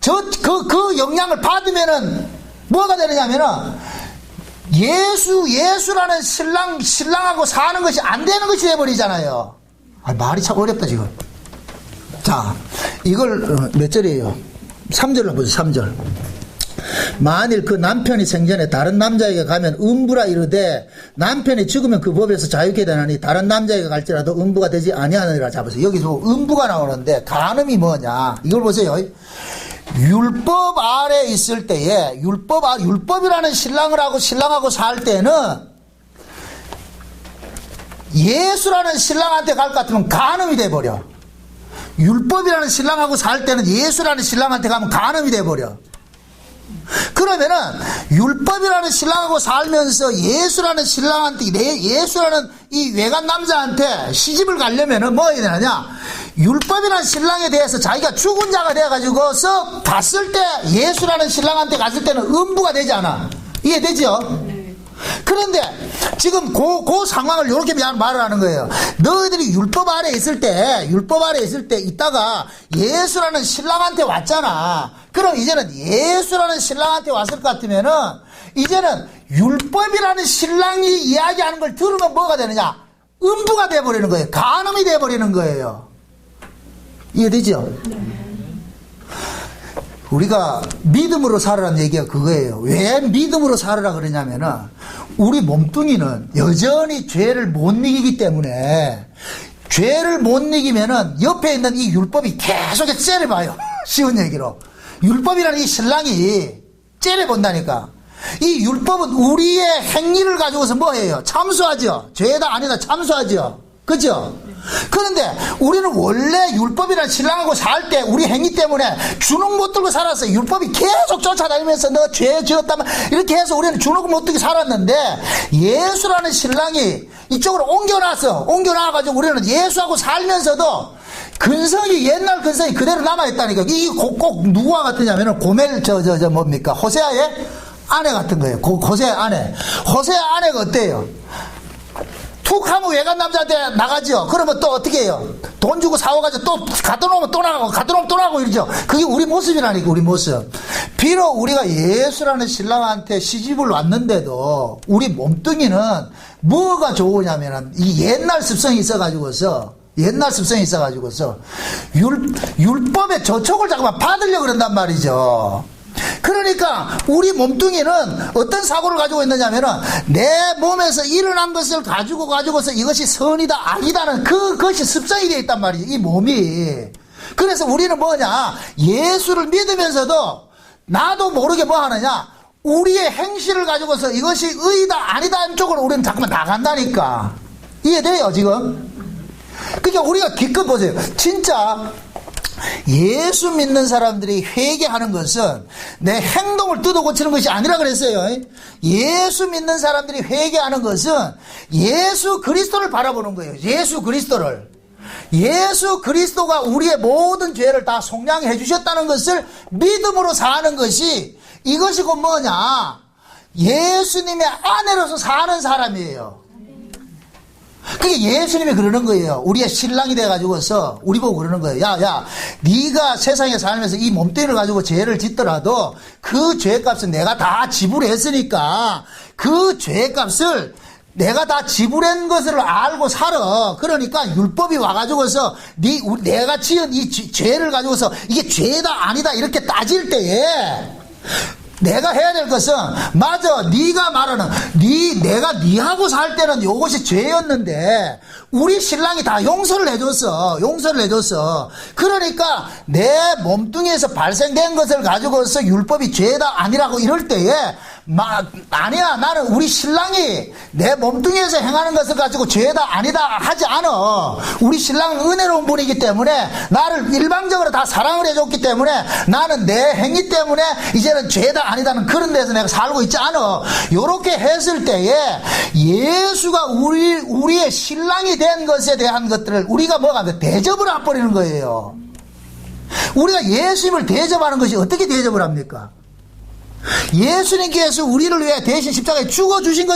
그 영향을 받으면은 뭐가 되느냐면은 예수라는 신랑하고 사는 것이 안 되는 것이 돼버리잖아요. 말이 참 어렵다 지금. 자, 이걸 몇 절이에요? 3절로 보죠. 3절. 만일 그 남편이 생전에 다른 남자에게 가면 음부라 이르되 남편이 죽으면 그 법에서 자유케 되나니 다른 남자에게 갈지라도 음부가 되지 아니하느니라. 잡으세요. 여기서 음부가 나오는데 간음이 뭐냐 이걸 보세요. 율법 아래 있을 때에 율법이라는 신랑을 하고 신랑하고 살 때는 예수라는 신랑한테 갈 것 같으면 간음이 돼버려. 율법이라는 신랑하고 살 때는 예수라는 신랑한테 가면 간음이 돼버려. 그러면은 율법이라는 신랑하고 살면서 예수라는 신랑한테 예수라는 이 외간 남자한테 시집을 가려면은 뭐 해야 되느냐, 율법이라는 신랑에 대해서 자기가 죽은 자가 돼가지고서 갔을 때 예수라는 신랑한테 갔을 때는 음부가 되지 않아. 이해되죠? 그런데 지금 그 상황을 이렇게 말을 하는 거예요. 너희들이 율법 아래 있을 때 있다가 예수라는 신랑한테 왔잖아. 그럼 이제는 예수라는 신랑한테 왔을 것 같으면은 이제는 율법이라는 신랑이 이야기하는 걸 들으면 뭐가 되느냐? 음부가 돼버리는 거예요. 간음이 돼버리는 거예요. 이해되죠? 우리가 믿음으로 살으라는 얘기가 그거예요. 왜 믿음으로 살으라 그러냐면은 우리 몸뚱이는 여전히 죄를 못 이기기 때문에, 죄를 못 이기면은 옆에 있는 이 율법이 계속해서 째려봐요. 쉬운 얘기로 율법이라는 이 신랑이 째려본다니까. 이 율법은 우리의 행위를 가지고서 뭐예요? 참수하죠. 죄다 아니다 참수하죠. 그죠? 그런데 우리는 원래 율법이라는 신랑하고 살 때 우리 행위 때문에 주눅 못 들고 살았어요. 율법이 계속 쫓아다니면서 너 죄 지었다면 이렇게 해서 우리는 주눅 못 들고 살았는데, 예수라는 신랑이 이쪽으로 옮겨놔가지고 우리는 예수하고 살면서도 근성이, 옛날 근성이 그대로 남아있다니까. 이 꼭 누구와 같으냐면은 고멜 뭡니까? 호세아의 아내 같은 거예요. 호세아 아내. 호세아 아내가 어때요? 툭 하면 외간 남자한테 나가죠. 그러면 또 어떻게 해요? 돈 주고 사와가지고 또 갖다 놓으면 또 나가고, 갖다 놓으면 또 나가고 이러죠. 그게 우리 모습이라니까, 우리 모습. 비록 우리가 예수라는 신랑한테 시집을 왔는데도 우리 몸뚱이는 뭐가 좋으냐면은 이 옛날 습성이 있어가지고서 율법의 저촉을 자꾸만 받으려고 그런단 말이죠. 그러니까 우리 몸뚱이는 어떤 사고를 가지고 있느냐면은 내 몸에서 일어난 것을 가지고서 이것이 선이다 아니다는 그것이 습성이 되어 있단 말이죠, 이 몸이. 그래서 우리는 뭐냐, 예수를 믿으면서도 나도 모르게 뭐 하느냐, 우리의 행실을 가지고서 이것이 의다 아니다 쪽으로 우리는 자꾸만 나간다니까. 이해돼요 지금? 그러니까 우리가 기껏 보세요. 진짜 예수 믿는 사람들이 회개하는 것은 내 행동을 뜯어 고치는 것이 아니라 그랬어요. 예수 믿는 사람들이 회개하는 것은 예수 그리스도를 바라보는 거예요. 예수 그리스도를. 예수 그리스도가 우리의 모든 죄를 다 속량해 주셨다는 것을 믿음으로 사는 것이, 이것이 곧 뭐냐, 예수님의 아내로서 사는 사람이에요. 그게 예수님이 그러는 거예요. 우리의 신랑이 돼가지고서 우리 보고 그러는 거예요. 야, 네가 세상에 살면서 이 몸뚱이를 가지고 죄를 짓더라도 그 죄값은 내가 다 지불했으니까 그 죄값을 내가 다 지불한 것을 알고 살아. 그러니까 율법이 와가지고서 내가 지은 이 죄를 가지고서 이게 죄다 아니다 이렇게 따질 때에 내가 해야 될 것은, 맞아, 네가 말하는 내가 네하고 살 때는 이것이 죄였는데 우리 신랑이 다 용서를 해줬어. 그러니까 내 몸뚱이에서 발생된 것을 가지고서 율법이 죄다 아니라고 이럴 때에 아니야, 나는 우리 신랑이 내 몸뚱이에서 행하는 것을 가지고 죄다 아니다 하지 않아. 우리 신랑은 은혜로운 분이기 때문에 나를 일방적으로 다 사랑을 해줬기 때문에 나는 내 행위 때문에 이제는 죄다 아니다는 그런 데서 내가 살고 있지 않아. 요렇게 했을 때에 예수가 우리의 신랑이 된 것에 대한 것들을 우리가 대접을 해버리는 거예요. 우리가 예수님을 대접하는 것이 어떻게 대접을 합니까? 예수님께서 우리를 위해 대신 십자가에 죽어주신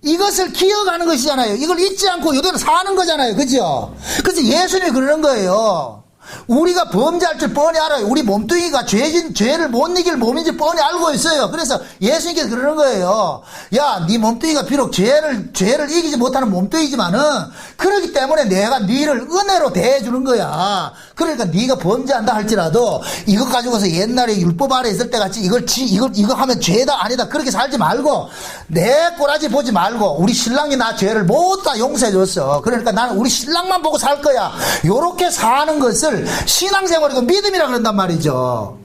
이것을 기억하는 것이잖아요. 이걸 잊지 않고 이대로 사는 거잖아요. 그죠? 그래서 예수님이 그러는 거예요. 우리가 범죄할 줄 뻔히 알아요. 우리 몸뚱이가 죄를 못 이길 몸인지 뻔히 알고 있어요. 그래서 예수님께서 그러는 거예요. 야, 네 몸뚱이가 비록 죄를 이기지 못하는 몸뚱이지만은 그렇기 때문에 내가 너를 은혜로 대해주는 거야. 그러니까 네가 범죄한다 할지라도 이것 가지고서 옛날에 율법 아래 있을 때 같이 이거 하면 죄다 아니다 그렇게 살지 말고 내 꼬라지 보지 말고 우리 신랑이 나 죄를 모두 다 용서해 줬어. 그러니까 나는 우리 신랑만 보고 살 거야. 요렇게 사는 것을 신앙생활이고 믿음이라 그런단 말이죠.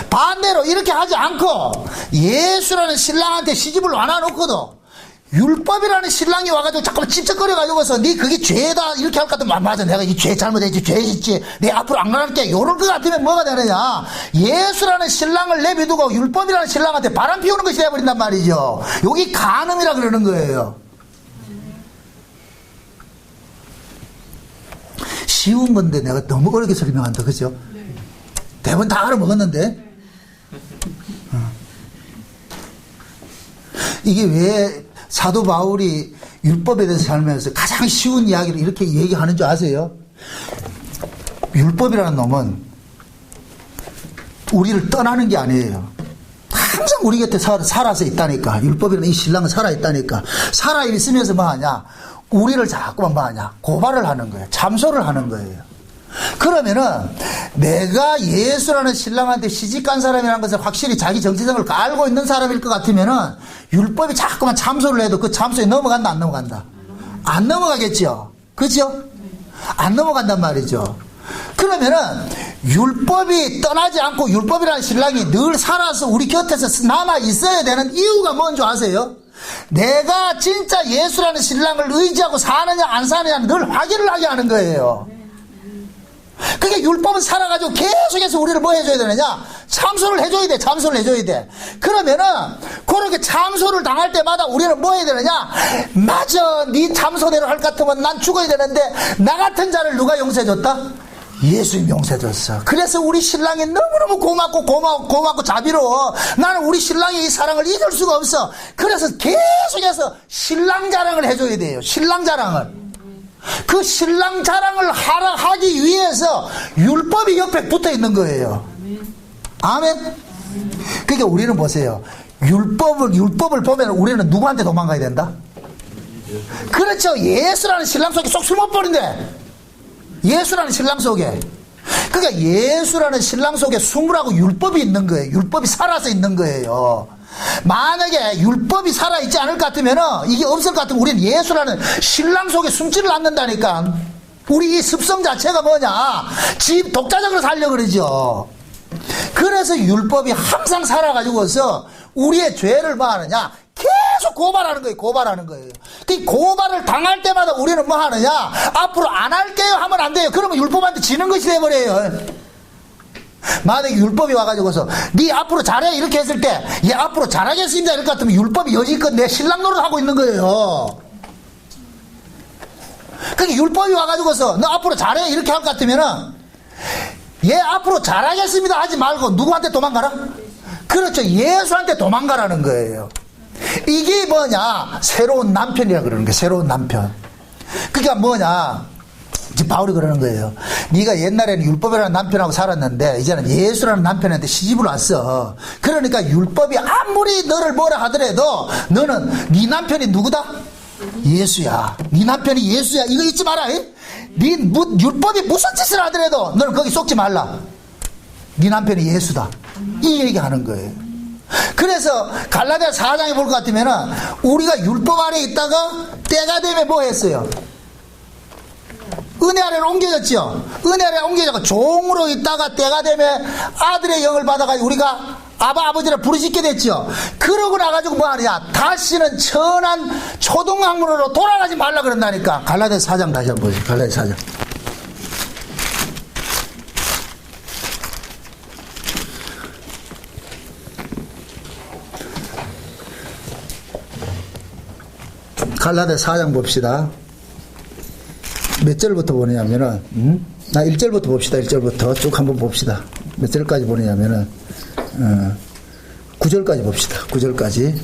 반대로 이렇게 하지 않고 예수라는 신랑한테 시집을 와놔놓고도 율법이라는 신랑이 와가지고 잠깐만 찝쩍거려가지고서 네 그게 죄다 이렇게 할 것 같으면 맞아 내가 이 죄 잘못했지 죄 짓지 내 앞으로 안 갈게 요럴 것 같으면 뭐가 되느냐 예수라는 신랑을 내비두고 율법이라는 신랑한테 바람 피우는 것이 되어버린단 말이죠. 여기 간음이라 그러는 거예요. 쉬운 건데 내가 너무 어렵게 설명한다 그죠? 대부분 다 알아먹었는데 이게 왜 사도 바울이 율법에 대해서 살면서 가장 쉬운 이야기를 이렇게 얘기하는 줄 아세요? 율법이라는 놈은 우리를 떠나는 게 아니에요. 항상 우리 곁에 살아서 있다니까. 율법이라는 이 신랑은 살아있다니까. 살아있으면서 뭐 하냐? 우리를 자꾸만 뭐 하냐? 고발을 하는 거예요. 참소를 하는 거예요. 그러면은 내가 예수라는 신랑한테 시집간 사람이라는 것을 확실히 자기 정체성을 알고 있는 사람일 것 같으면은 율법이 자꾸만 참소를 해도 그 참소에 넘어간다 안 넘어간다? 안 넘어가겠죠. 그죠? 안 넘어간단 말이죠. 그러면은 율법이 떠나지 않고 율법이라는 신랑이 늘 살아서 우리 곁에서 남아 있어야 되는 이유가 뭔 줄 아세요? 내가 진짜 예수라는 신랑을 의지하고 사느냐 안 사느냐는 늘 확인을 하게 하는 거예요. 그게 율법은 살아가지고 계속해서 우리를 뭐 해줘야 되느냐? 참소를 해줘야 돼. 참소를 해줘야 돼. 그러면은 그렇게 참소를 당할 때마다 우리는 뭐 해야 되느냐? 맞아. 네 참소대로 할 것 같으면 난 죽어야 되는데 나 같은 자를 누가 용서해줬다? 예수님이 용서해줬어. 그래서 우리 신랑이 너무너무 고맙고 자비로워. 나는 우리 신랑의 이 사랑을 잊을 수가 없어. 그래서 계속해서 신랑 자랑을 해줘야 돼요. 신랑 자랑을. 그 신랑 자랑을 하기 위해서 율법이 옆에 붙어 있는 거예요. 아멘. 그러니까 우리는 보세요. 율법을 보면 우리는 누구한테 도망가야 된다? 그렇죠. 예수라는 신랑 속에 쏙 숨어버린대. 예수라는 신랑 속에. 그러니까 예수라는 신랑 속에 숨으라고 율법이 있는 거예요. 율법이 살아서 있는 거예요. 만약에 율법이 살아있지 않을 것 같으면 이게 없을 것 같으면 우리는 예수라는 신랑 속에 숨지를 않는다니까. 우리 이 습성 자체가 뭐냐? 독자적으로 살려고 그러죠. 그래서 율법이 항상 살아가지고서 우리의 죄를 뭐 하느냐? 계속 고발하는 거예요. 고발하는 거예요. 그 고발을 당할 때마다 우리는 뭐 하느냐? 앞으로 안 할게요 하면 안 돼요. 그러면 율법한테 지는 것이 돼버려요. 만약에 율법이 와가지고서 네 앞으로 잘해 이렇게 했을 때 얘 앞으로 잘하겠습니다 이럴 것 같으면 율법이 여지껏 내 신랑 노릇하고 있는 거예요. 그러니까 율법이 와가지고서 너 앞으로 잘해 이렇게 할 것 같으면은 얘 앞으로 잘하겠습니다 하지 말고 누구한테 도망가라? 그렇죠. 예수한테 도망가라는 거예요. 이게 뭐냐? 새로운 남편이라 그러는 거예요. 새로운 남편. 그러니까 뭐냐? 지금 바울이 그러는 거예요. 네가 옛날에는 율법이라는 남편하고 살았는데 이제는 예수라는 남편한테 시집을 왔어. 그러니까 율법이 아무리 너를 뭐라 하더라도 너는 네 남편이 누구다? 예수야. 네 남편이 예수야. 이거 잊지 마라. 율법이 무슨 짓을 하더라도 너는 거기 속지 말라. 네 남편이 예수다. 이 얘기하는 거예요. 그래서 갈라디아 4장에 볼 것 같으면은 우리가 율법 아래 있다가 때가 되면 뭐 했어요? 은혜 아래로 옮겨졌죠. 은혜 아래로 옮겨져서 종으로 있다가 때가 되면 아들의 영을 받아가지고 우리가 아버지를 부르짖게 됐죠. 그러고 나가지고 뭐 하느냐? 다시는 천한 초등학문으로 돌아가지 말라 그런다니까. 갈라디아 4장 다시 한번 보세요. 갈라디아 4장. 갈라디아 4장 봅시다. 몇 절부터 보느냐면은, 나 1절부터 봅시다. 1절부터 쭉 한번 봅시다. 몇 절까지 보느냐면은, 9절까지 봅시다. 9절까지.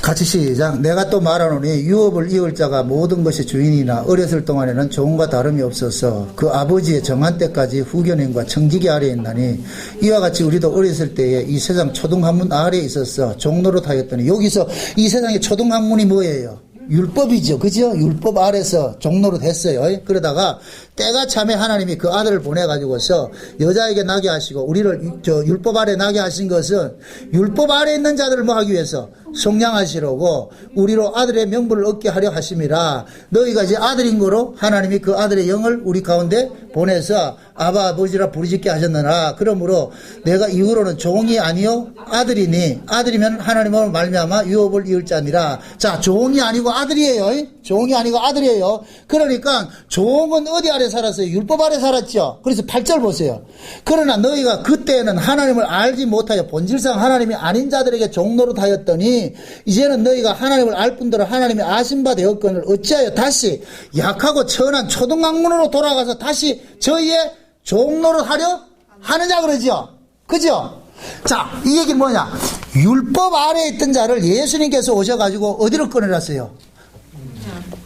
같이 시작. 내가 또 말하노니 유업을 이을 자가 모든 것이 주인이나 어렸을 동안에는 종과 다름이 없어서 그 아버지의 정한 때까지 후견인과 청지기 아래에 있나니 이와 같이 우리도 어렸을 때에 이 세상 초등학문 아래에 있어서 종노릇 하였더니 여기서 이 세상의 초등학문이 뭐예요? 율법이죠. 그죠? 율법 아래서 종노릇 했어요. 그러다가 때가 참에 하나님이 그 아들을 보내가지고서 여자에게 나게 하시고 우리를 율법 아래 나게 하신 것은 율법 아래 있는 자들을 뭐 하기 위해서 속량하시려고 우리로 아들의 명분을 얻게 하려 하심이라. 너희가 이제 아들인 거로 하나님이 그 아들의 영을 우리 가운데 보내서 아바 아버지라 부르짖게 하셨느라. 그러므로 내가 이후로는 종이 아니요 아들이니 아들이면 하나님으로 말미암아 유업을 이을 자니라. 자, 종이 아니고 아들이에요. 종이 아니고 아들이에요. 그러니까 종은 어디 아래 살았어요? 율법 아래 살았죠. 그래서 8절 보세요. 그러나 너희가 그때는 하나님을 알지 못하여 본질상 하나님이 아닌 자들에게 종노릇 하였더니 이제는 너희가 하나님을 알 뿐더러 하나님이 아신 바 되었거늘 어찌하여 다시 약하고 천한 초등학문으로 돌아가서 다시 저희의 종노릇 하려 하느냐 그러죠. 그죠? 자, 이 얘기는 뭐냐? 율법 아래에 있던 자를 예수님께서 오셔가지고 어디로 꺼내놨어요?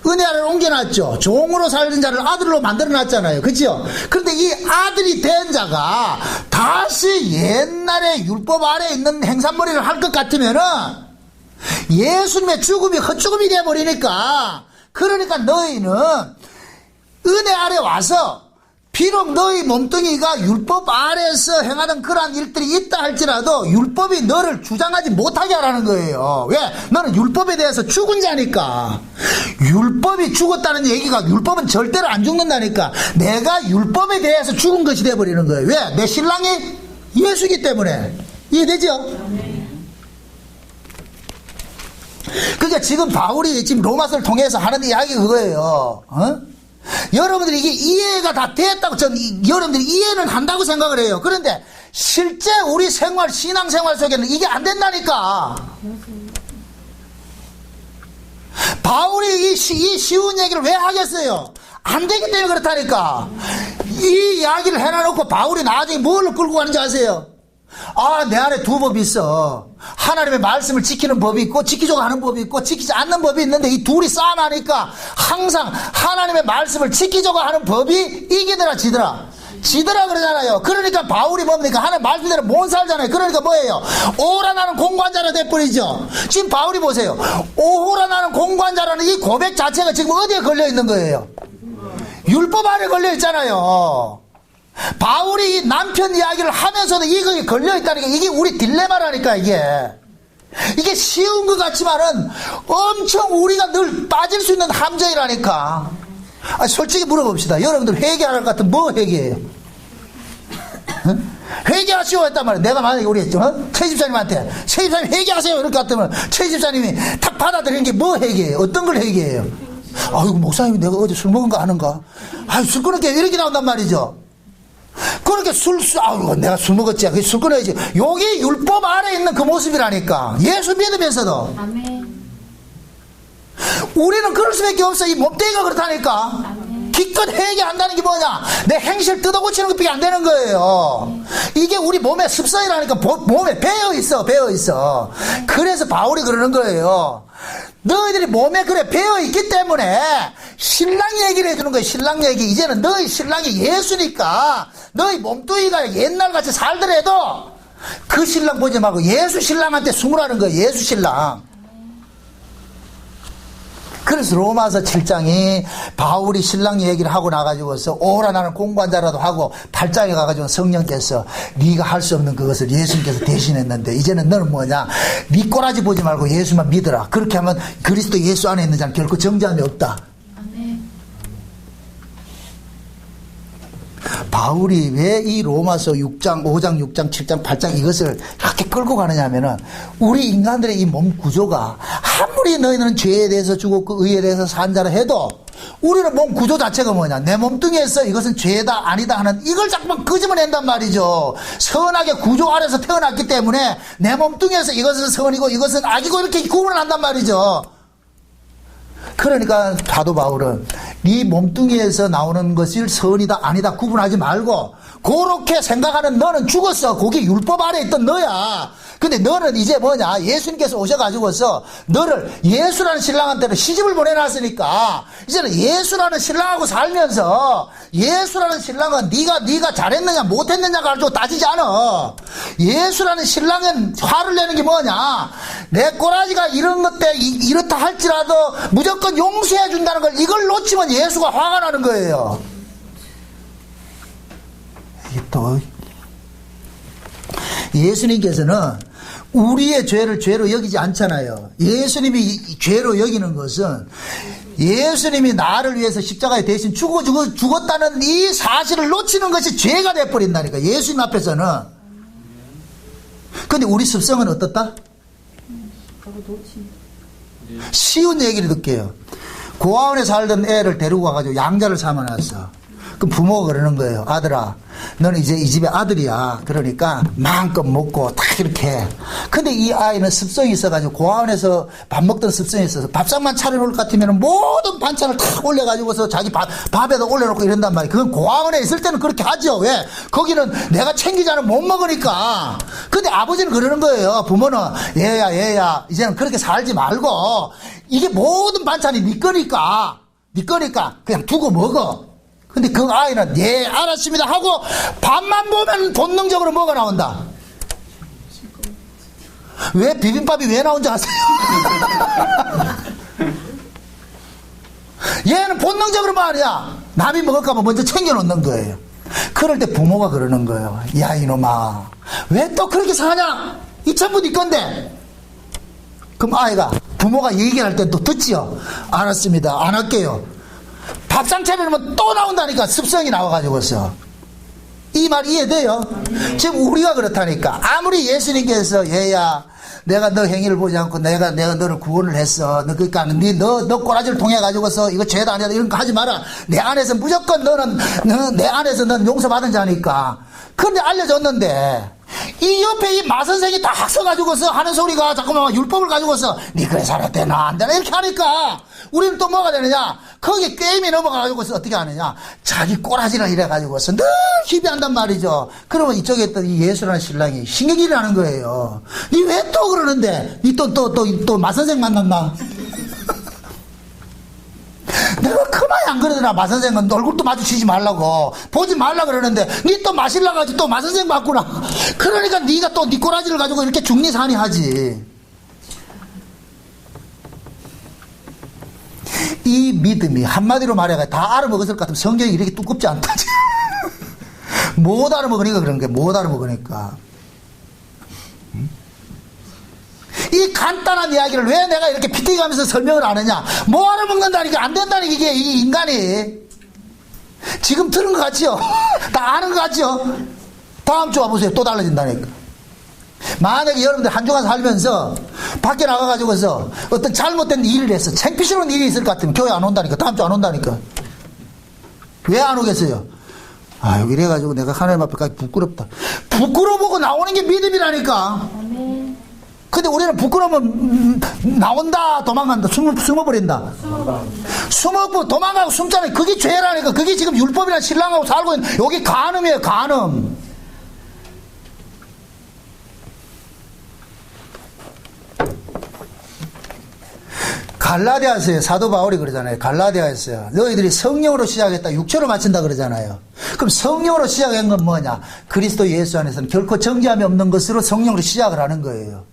은혜 아래로 옮겨놨죠. 종으로 살던 자를 아들로 만들어놨잖아요. 그죠? 그런데 이 아들이 된 자가 다시 옛날에 율법 아래에 있는 행산머리를 할 것 같으면은 예수님의 죽음이 헛죽음이 되어버리니까, 그러니까 너희는 은혜 아래 와서 비록 너희 몸뚱이가 율법 아래에서 행하는 그러한 일들이 있다 할지라도 율법이 너를 주장하지 못하게 하라는 거예요. 왜? 너는 율법에 대해서 죽은 자니까. 율법이 죽었다는 얘기가 율법은 절대로 안 죽는다니까. 내가 율법에 대해서 죽은 것이 되어버리는 거예요. 왜? 내 신랑이 예수이기 때문에. 이해되죠? 그러니까 지금 바울이 지금 로마서를 통해서 하는 이야기가 그거예요. 여러분들이 이게 이해가 다 됐다고 여러분들이 이해는 한다고 생각을 해요. 그런데 실제 우리 생활, 신앙생활 속에는 이게 안 된다니까. 바울이 이 쉬운 얘기를 왜 하겠어요? 안 되기 때문에 그렇다니까. 이 이야기를 해놔놓고 바울이 나중에 뭘로 끌고 가는지 아세요? 아, 내 안에 두 법이 있어. 하나님의 말씀을 지키는 법이 있고 지키려고 하는 법이 있고 지키지 않는 법이 있는데 이 둘이 싸움하니까 항상 하나님의 말씀을 지키려고 하는 법이 이기더라 지더라 그러잖아요. 그러니까 바울이 뭡니까? 하나님 말씀대로 못 살잖아요. 그러니까 뭐예요? 오호라 나는 공관자라 돼버리죠. 지금 바울이 보세요. 오호라 나는 공관자라는 이 고백 자체가 지금 어디에 걸려있는 거예요? 율법 아래 걸려있잖아요. 바울이 이 남편 이야기를 하면서도 이거에 걸려있다니까. 이게 우리 딜레마라니까. 이게 쉬운 것 같지만은 엄청 우리가 늘 빠질 수 있는 함정이라니까. 솔직히 물어봅시다. 여러분들 회개할 것 같으면 뭐 회개해요? 회개하시오 했단 말이에요. 내가 만약에 우리 최 집사님한테 최 집사님 회개하세요 이럴 것 같으면 최 집사님이 탁 받아들이는 게 뭐 회개해요? 어떤 걸 회개해요? 아이고 목사님이 내가 어제 술 먹은 거 아는가? 술 끊을게 이렇게 나온단 말이죠. 그렇게 내가 술 먹었지. 술 끊어야지. 여기 율법 아래 있는 그 모습이라니까. 예수 믿으면서도.
아멘.
우리는 그럴 수밖에 없어. 이 몸뚱이가 그렇다니까.
아멘.
기껏 회개한다는 게 뭐냐? 내 행실 뜯어고치는 것밖에 안 되는 거예요. 이게 우리 몸의 습성이라니까. 몸에 배어있어. 그래서 바울이 그러는 거예요. 너희들이 몸에 그래 배어있기 때문에 신랑 얘기를 해주는 거예요. 신랑 얘기. 이제는 너희 신랑이 예수니까 너희 몸뚱이가 옛날같이 살더라도 그 신랑 보지 말고 예수 신랑한테 숨으라는 거예요. 예수 신랑. 그래서 로마서 7장이 바울이 신랑 얘기를 하고 나가지고서 오라 나는 공관자라도 하고 8장에 가가지고 성령께서 네가 할 수 없는 그것을 예수님께서 대신했는데 이제는 너는 뭐냐? 네 꼬라지 보지 말고 예수만 믿어라. 그렇게 하면 그리스도 예수 안에 있는 자는 결코 정죄함이 없다.
아멘.
바울이 왜 이 로마서 6장, 5장, 6장, 7장, 8장 이것을 이렇게 끌고 가느냐 하면은 우리 인간들의 이 몸 구조가 아무리 너희는 죄에 대해서 죽었고 의에 대해서 산자라 해도 우리는 몸 구조 자체가 뭐냐? 내 몸뚱이에서 이것은 죄다 아니다 하는 이걸 자꾸만 끄집어낸단 말이죠. 선악의 구조 아래서 태어났기 때문에 내 몸뚱이에서 이것은 선이고 이것은 악이고 이렇게 구분을 한단 말이죠. 그러니까 사도 바울은 네 몸뚱이에서 나오는 것을 선이다 아니다 구분하지 말고 그렇게 생각하는 너는 죽었어. 거기 율법 아래 있던 너야. 근데 너는 이제 뭐냐? 예수님께서 오셔가지고서 너를 예수라는 신랑한테는 시집을 보내놨으니까 이제는 예수라는 신랑하고 살면서 예수라는 신랑은 네가 잘했느냐 못했느냐 가지고 따지지 않아. 예수라는 신랑은 화를 내는 게 뭐냐? 내 꼬라지가 이런 것 때 이렇다 할지라도 무조건 용서해 준다는 걸 이걸 놓치면 예수가 화가 나는 거예요. 이게 또 예수님께서는 우리의 죄를 죄로 여기지 않잖아요. 예수님이 죄로 여기는 것은 예수님이 나를 위해서 십자가에 대신 죽었다는 이 사실을 놓치는 것이 죄가 돼버린다니까. 예수님 앞에서는. 근데 우리 습성은 어떻다? 쉬운 얘기를 듣게요. 고아원에 살던 애를 데리고 가가지고 양자를 삼아놨어. 그럼 부모가 그러는 거예요. 아들아, 너는 이제 이 집의 아들이야. 그러니까 마음껏 먹고 딱 이렇게. 근데 이 아이는 습성이 있어가지고 고아원에서 밥 먹던 습성이 있어서 밥상만 차려놓을 것 같으면 모든 반찬을 탁 올려가지고서 자기 밥에다 올려놓고 이런단 말이에요. 그건 고아원에 있을 때는 그렇게 하죠. 왜? 거기는 내가 챙기지 않으면 못 먹으니까. 근데 아버지는 그러는 거예요. 부모는 얘야 이제는 그렇게 살지 말고 이게 모든 반찬이 네 거니까 그냥 두고 먹어. 근데 그 아이는 예 알았습니다 하고 밥만 보면 본능적으로 뭐가 나온다? 왜 비빔밥이 왜 나온지 아세요? 얘는 본능적으로 말이야 남이 먹을까봐 먼저 챙겨놓는 거예요. 그럴 때 부모가 그러는 거예요. 야 이놈아 왜 또 그렇게 사냐? 이 전부 네 건데. 그럼 아이가 부모가 얘기할 때 또 듣지요. 알았습니다 안 할게요. 밥상 차리면 또 나온다니까. 습성이 나와가지고서. 이 말 이해돼요? 지금 우리가 그렇다니까. 아무리 예수님께서 얘야 내가 너 행위를 보지 않고 내가 너를 구원을 했어. 너 그러니까 너 꼬라지를 통해 가지고서 이거 죄도 아니다 이런 거 하지 마라. 내 안에서 무조건 내 안에서 넌 용서받은 자니까. 그런데 알려줬는데 이 옆에 이 마선생이 딱 서가지고서 하는 소리가 잠깐만 율법을 가지고서 니 그래 살았대나 안 되나 이렇게 하니까 우리는 또 뭐가 되느냐? 거기에 게임이 넘어가가지고서 어떻게 하느냐? 자기 꼬라지를 이래가지고서 늘 희비한단 말이죠. 그러면 이쪽에 있던 이 예수라는 신랑이 신경질이 나는 거예요. 니 왜 또 그러는데? 니 또 마선생 만났나? 내가 그만이 안 그러더라. 마선생은 얼굴도 마주치지 말라고 보지 말라 그러는데 니 또 마실라 가지고 또 마선생 맞구나. 그러니까 니가 또 니 꼬라지를 가지고 이렇게 중리사니 하지. 이 믿음이 한마디로 말해가 다 알아먹었을 것 같으면 성경이 이렇게 두껍지 않다지. 못 알아먹으니까 그런 게 못 알아먹으니까. 이 간단한 이야기를 왜 내가 이렇게 피튀기면서 설명을 안 하냐? 뭐 알아먹는다니까 안 된다니까. 이게 이 인간이 지금 들은 것 같죠? 다 아는 것 같죠? 다음 주 와보세요. 또 달라진다니까. 만약에 여러분들 한 주간 살면서 밖에 나가가지고서 어떤 잘못된 일을 했어. 창피스러운 일이 있을 것 같으면 교회 안 온다니까. 다음 주 안 온다니까. 왜 안 오겠어요? 아 여기 이래가지고 내가 하나님 앞에까지 부끄럽다. 부끄러워보고 나오는 게 믿음이라니까. 근데 우리는 부끄러우면 나온다 도망간다 숨어버린다. 숨어버리고 도망가고 숨잖아요. 그게 죄라니까. 그게 지금 율법이나 신랑하고 살고 있는 여기 간음이에요. 간음. 갈라디아서에 사도 바울이 그러잖아요. 갈라디아에서요. 너희들이 성령으로 시작했다 육체로 마친다 그러잖아요. 그럼 성령으로 시작한 건 뭐냐? 그리스도 예수 안에서는 결코 정죄함이 없는 것으로 성령으로 시작을 하는 거예요.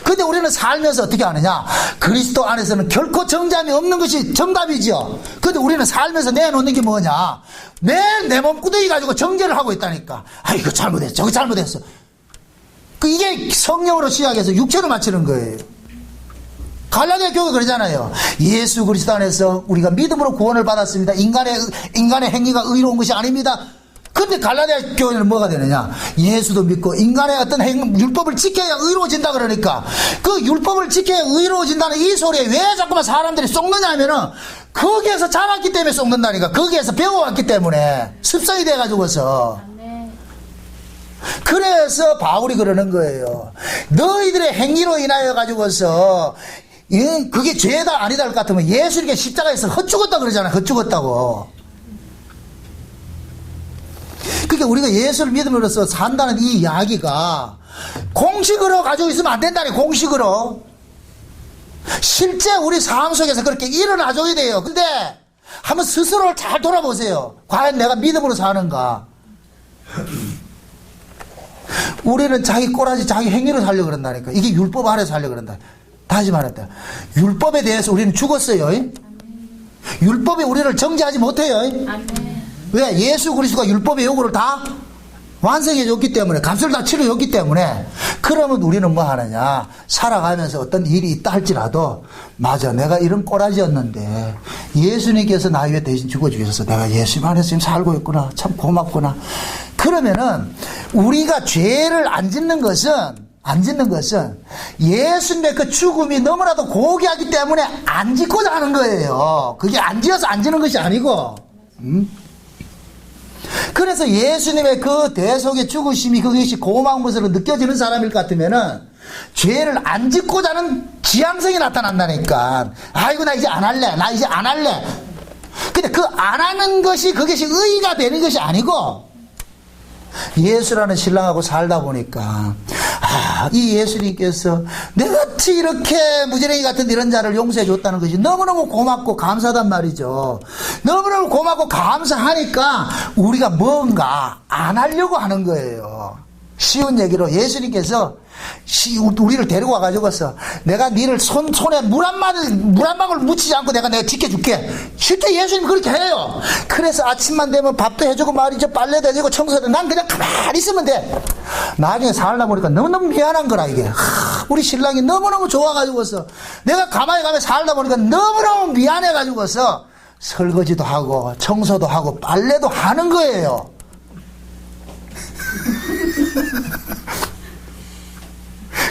근데 우리는 살면서 어떻게 하느냐? 그리스도 안에서는 결코 정죄함이 없는 것이 정답이죠. 근데 우리는 살면서 내놓는 게 뭐냐? 매일 내 몸구덩이 가지고 정죄를 하고 있다니까. 아 이거 잘못했어 저거 잘못했어. 이게 성령으로 시작해서 육체로 마치는 거예요. 갈라디아 교회 그러잖아요. 예수 그리스도 안에서 우리가 믿음으로 구원을 받았습니다. 인간의 행위가 의로운 것이 아닙니다. 근데 갈라디아 교회는 뭐가 되느냐? 예수도 믿고 인간의 어떤 율법을 지켜야 의로워진다 그러니까 그 율법을 지켜야 의로워진다는 이 소리에 왜 자꾸만 사람들이 속느냐 하면은 거기에서 자랐기 때문에 속는다니까. 거기에서 배워왔기 때문에 습성이 돼가지고서. 그래서 바울이 그러는 거예요. 너희들의 행위로 인하여 가지고서 그게 죄다 아니다 할 것 같으면 예수님께 십자가에서 헛죽었다 그러잖아요. 헛죽었다고. 그러니까 우리가 예수를 믿음으로써 산다는 이 이야기가 공식으로 가지고 있으면 안 된다니, 공식으로. 실제 우리 삶 속에서 그렇게 일어나줘야 돼요. 근데 한번 스스로를 잘 돌아보세요. 과연 내가 믿음으로 사는가? 우리는 자기 꼬라지, 자기 행위로 살려고 그런다니까. 이게 율법 아래서 살려고 그런다. 다시 말했다. 율법에 대해서 우리는 죽었어요. 율법이 우리를 정죄하지 못해요. 왜? 예수 그리스도가 율법의 요구를 다 완성해 줬기 때문에, 값을 다 치러 줬기 때문에. 그러면 우리는 뭐 하느냐, 살아가면서 어떤 일이 있다 할지라도, 맞아, 내가 이런 꼬라지였는데 예수님께서 나 위해 대신 죽어주셔서 내가 예수님 안에서 지금 살고 있구나, 참 고맙구나. 그러면은 우리가 죄를 안 짓는 것은 예수님의 그 죽음이 너무나도 고귀하기 때문에 안 짓고자 하는 거예요. 그게 안 지어서 안 지는 것이 아니고. 그래서 예수님의 그 대속의 죽으심이 그것이 고마운 것으로 느껴지는 사람일 것 같으면은 죄를 안 짓고자 하는 지향성이 나타난다니까. 아이고, 나 이제 안 할래. 나 이제 안 할래. 근데 그 안 하는 것이 그것이 의의가 되는 것이 아니고, 예수라는 신랑하고 살다 보니까, 이 예수님께서 내같이 이렇게 무지랭이 같은 이런 자를 용서해 줬다는 것이 너무너무 고맙고 감사하단 말이죠. 너무너무 고맙고 감사하니까 우리가 뭔가 안 하려고 하는 거예요. 쉬운 얘기로 예수님께서 우리를 데리고 와가지고서 내가 니를 손에 물 한 방울 묻히지 않고 내가 지켜줄게. 실제 예수님 그렇게 해요. 그래서 아침만 되면 밥도 해주고 말이죠. 빨래도 해주고 청소도. 난 그냥 가만히 있으면 돼. 나중에 살다 보니까 너무너무 미안한 거라 이게. 우리 신랑이 너무너무 좋아가지고서 내가 가만히 가면 살다 보니까 너무너무 미안해가지고서 설거지도 하고 청소도 하고 빨래도 하는 거예요.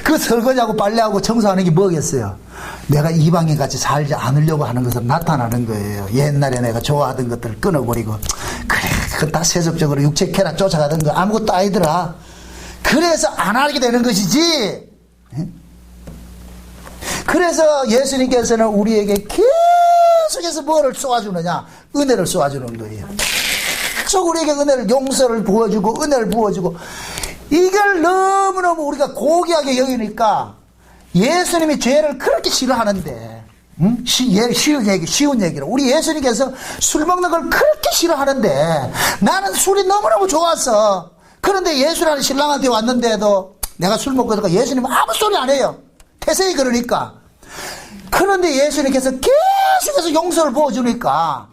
그 설거지하고 빨래하고 청소하는 게 뭐겠어요? 내가 이방인 같이 살지 않으려고 하는 것을 나타나는 거예요. 옛날에 내가 좋아하던 것들을 끊어버리고, 그래, 그건 다 세속적으로 육체 쾌락 쫓아가던 거 아무것도 아니더라. 그래서 안 하게 되는 것이지. 그래서 예수님께서는 우리에게 계속해서 뭐를 쏘아주느냐? 은혜를 쏘아주는 거예요. 계속 우리에게 은혜를, 용서를 부어주고 은혜를 부어주고. 이걸 너무너무 우리가 고귀하게 여기니까 예수님이 죄를 그렇게 싫어하는데, 쉬운 얘기로 우리 예수님께서 술 먹는 걸 그렇게 싫어하는데 나는 술이 너무너무 좋았어. 그런데 예수라는 신랑한테 왔는데도 내가 술 먹고 있으니까 예수님은 아무 소리 안 해요. 태세히 그러니까. 그런데 예수님께서 계속해서 용서를 부어주니까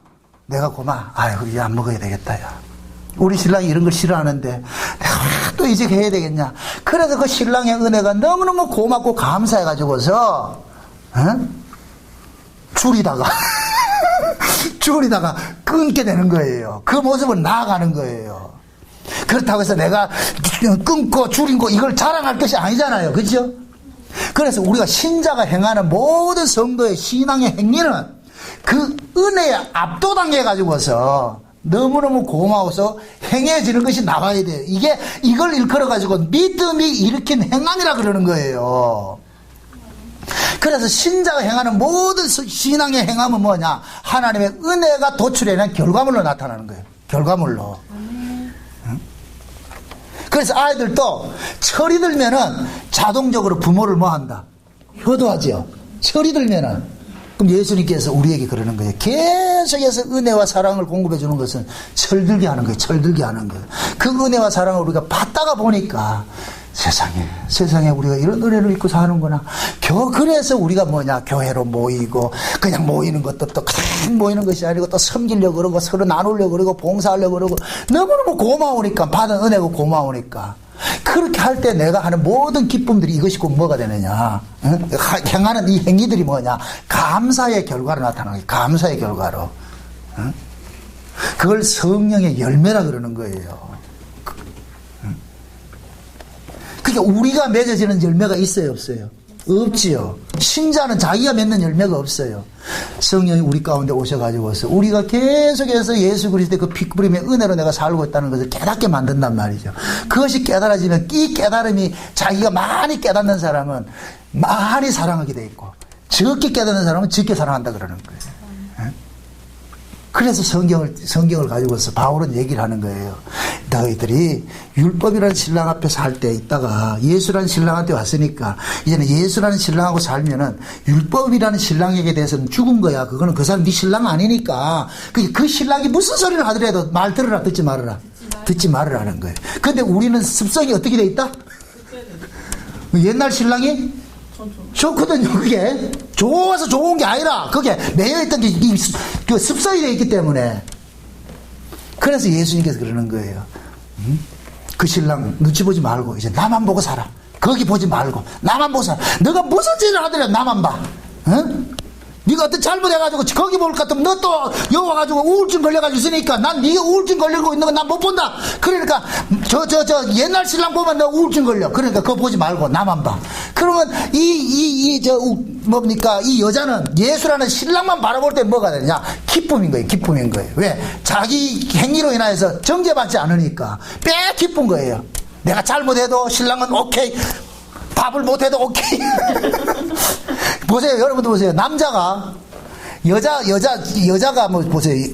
내가 아이고 이제 안 먹어야 되겠다, 야. 우리 신랑이 이런 걸 싫어하는데 내가 왜 또 이제 해야 되겠냐. 그래서 그 신랑의 은혜가 너무너무 고맙고 감사해가지고서 줄이다가 끊게 되는 거예요. 그 모습을 나아가는 거예요. 그렇다고 해서 내가 끊고 줄인 거 이걸 자랑할 것이 아니잖아요. 그렇죠? 그래서 우리가 신자가 행하는 모든 성도의 신앙의 행위는 그 은혜에 압도당해 가지고서 너무너무 고마워서 행해지는 것이 나와야 돼요. 이걸 일컬어가지고 믿음이 일으킨 행함이라 그러는 거예요. 그래서 신자가 행하는 모든 신앙의 행함은 뭐냐? 하나님의 은혜가 도출해낸 결과물로 나타나는 거예요. 결과물로. 그래서 아이들도 철이 들면은 자동적으로 부모를 뭐 한다? 효도하죠. 철이 들면은. 그럼 예수님께서 우리에게 그러는 거예요. 계속해서 은혜와 사랑을 공급해 주는 것은 철들게 하는 거예요. 철들게 하는 거예요. 그 은혜와 사랑을 우리가 받다가 보니까 세상에 우리가 이런 은혜를 입고 사는구나. 그래서 우리가 교회로 모이고, 그냥 모이는 것도 또 그냥 모이는 것이 아니고 또 섬기려고 그러고 서로 나누려고 그러고 봉사하려고 그러고 너무너무 고마우니까, 받은 은혜가 고마우니까. 그렇게 할 때 내가 하는 모든 기쁨들이 이것이 곧 뭐가 되느냐? 행하는 이 행위들이 뭐냐? 감사의 결과로 나타나는 거예요. 감사의 결과로. 그걸 성령의 열매라 그러는 거예요. 그러니까 우리가 맺어지는 열매가 있어요, 없어요? 없지요. 신자는 자기가 맺는 열매가 없어요. 성령이 우리 가운데 오셔가지고서 우리가 계속해서 예수 그리스도의 그 피부림의 은혜로 내가 살고 있다는 것을 깨닫게 만든단 말이죠. 그것이 깨달아지면 이 깨달음이, 자기가 많이 깨닫는 사람은 많이 사랑하게 돼 있고, 적게 깨닫는 사람은 적게 사랑한다 그러는 거예요. 그래서 성경을 가지고서 바울은 얘기를 하는 거예요. 너희들이 율법이라는 신랑 앞에 살 때 있다가 예수라는 신랑한테 왔으니까 이제는 예수라는 신랑하고 살면은 율법이라는 신랑에게 대해서는 죽은 거야. 그거는 그 사람 네 신랑 아니니까 그 신랑이 무슨 소리를 하더라도 말 들으라 듣지 말으라. 듣지 말으라는 거예요. 근데 우리는 습성이 어떻게 돼 있다? 옛날 신랑이 좋거든요. 그게 좋아서 좋은 게 아니라 그게 매여있던 게 그 습성이 돼 있기 때문에. 그래서 예수님께서 그러는 거예요. 그 신랑 눈치 보지 말고 이제 나만 보고 살아. 거기 보지 말고 나만 보고 살아. 너가 무슨 짓을 하더라도 나만 봐. 응? 네가 어떤 잘못해가지고 거기 볼 것 같으면 너 또 여와가지고 우울증 걸려가지고 있으니까 난 네가 우울증 걸리고 있는 건 난 못 본다. 그러니까 저 옛날 신랑 보면 너 우울증 걸려. 그러니까 그거 보지 말고 나만 봐. 그러면 뭡니까? 이 여자는 예수라는 신랑만 바라볼 때 뭐가 되냐? 기쁨인 거예요. 기쁨인 거예요. 왜? 자기 행위로 인하여서 정죄받지 않으니까 꽤 기쁜 거예요. 내가 잘못해도 신랑은 오케이. 밥을 못해도 오케이. 보세요. 여러분들 보세요. 남자가 여자가 뭐 보세요.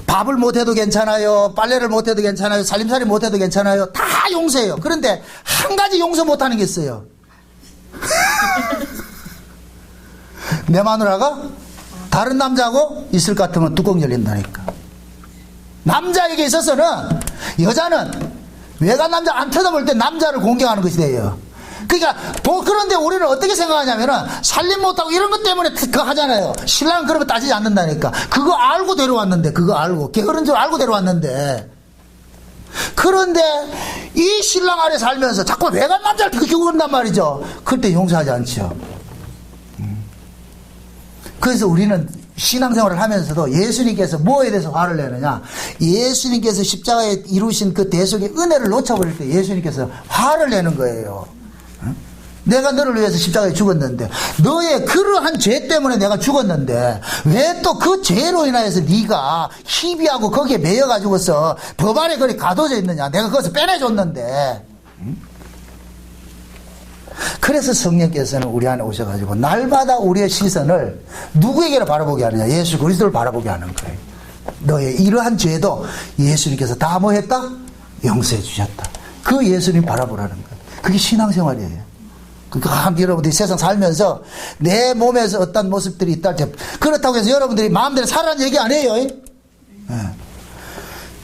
밥을 못해도 괜찮아요. 빨래를 못해도 괜찮아요. 살림살이 못해도 괜찮아요. 다 용서해요. 그런데 한 가지 용서 못하는 게 있어요. 내 마누라가 다른 남자하고 있을 것 같으면 뚜껑 열린다니까. 남자에게 있어서는 여자는 외간 남자 안 쳐다볼 때 남자를 공경하는 것이 돼요. 그러니까 그런데 우리는 어떻게 생각하냐면은 살림 못하고 이런 것 때문에 그거 하잖아요. 신랑은 그런 거 따지지 않는다니까. 그거 알고 데려왔는데, 그거 알고 게으른 줄 알고 데려왔는데, 그런데 이 신랑 아래 살면서 자꾸 외간 남자를 그렇게 그런단 말이죠. 그때 용서하지 않죠. 그래서 우리는 신앙생활을 하면서도 예수님께서 뭐에 대해서 화를 내느냐? 예수님께서 십자가에 이루신 그 대속의 은혜를 놓쳐버릴 때 예수님께서 화를 내는 거예요. 내가 너를 위해서 십자가에 죽었는데, 너의 그러한 죄 때문에 내가 죽었는데 왜 또 그 죄로 인하여서 네가 희비하고 거기에 매여가지고서 법 안에 그리 가둬져 있느냐? 내가 그것을 빼내줬는데. 그래서 성령께서는 우리 안에 오셔가지고 날마다 우리의 시선을 누구에게로 바라보게 하느냐? 예수 그리스도를 바라보게 하는 거예요. 너의 이러한 죄도 예수님께서 다 뭐 했다? 용서해 주셨다. 그 예수님 바라보라는 거예요. 그게 신앙생활이에요. 그러니까 여러분들이 세상 살면서 내 몸에서 어떤 모습들이 있다. 그렇다고 해서 여러분들이 마음대로 살라는 얘기 안 해요.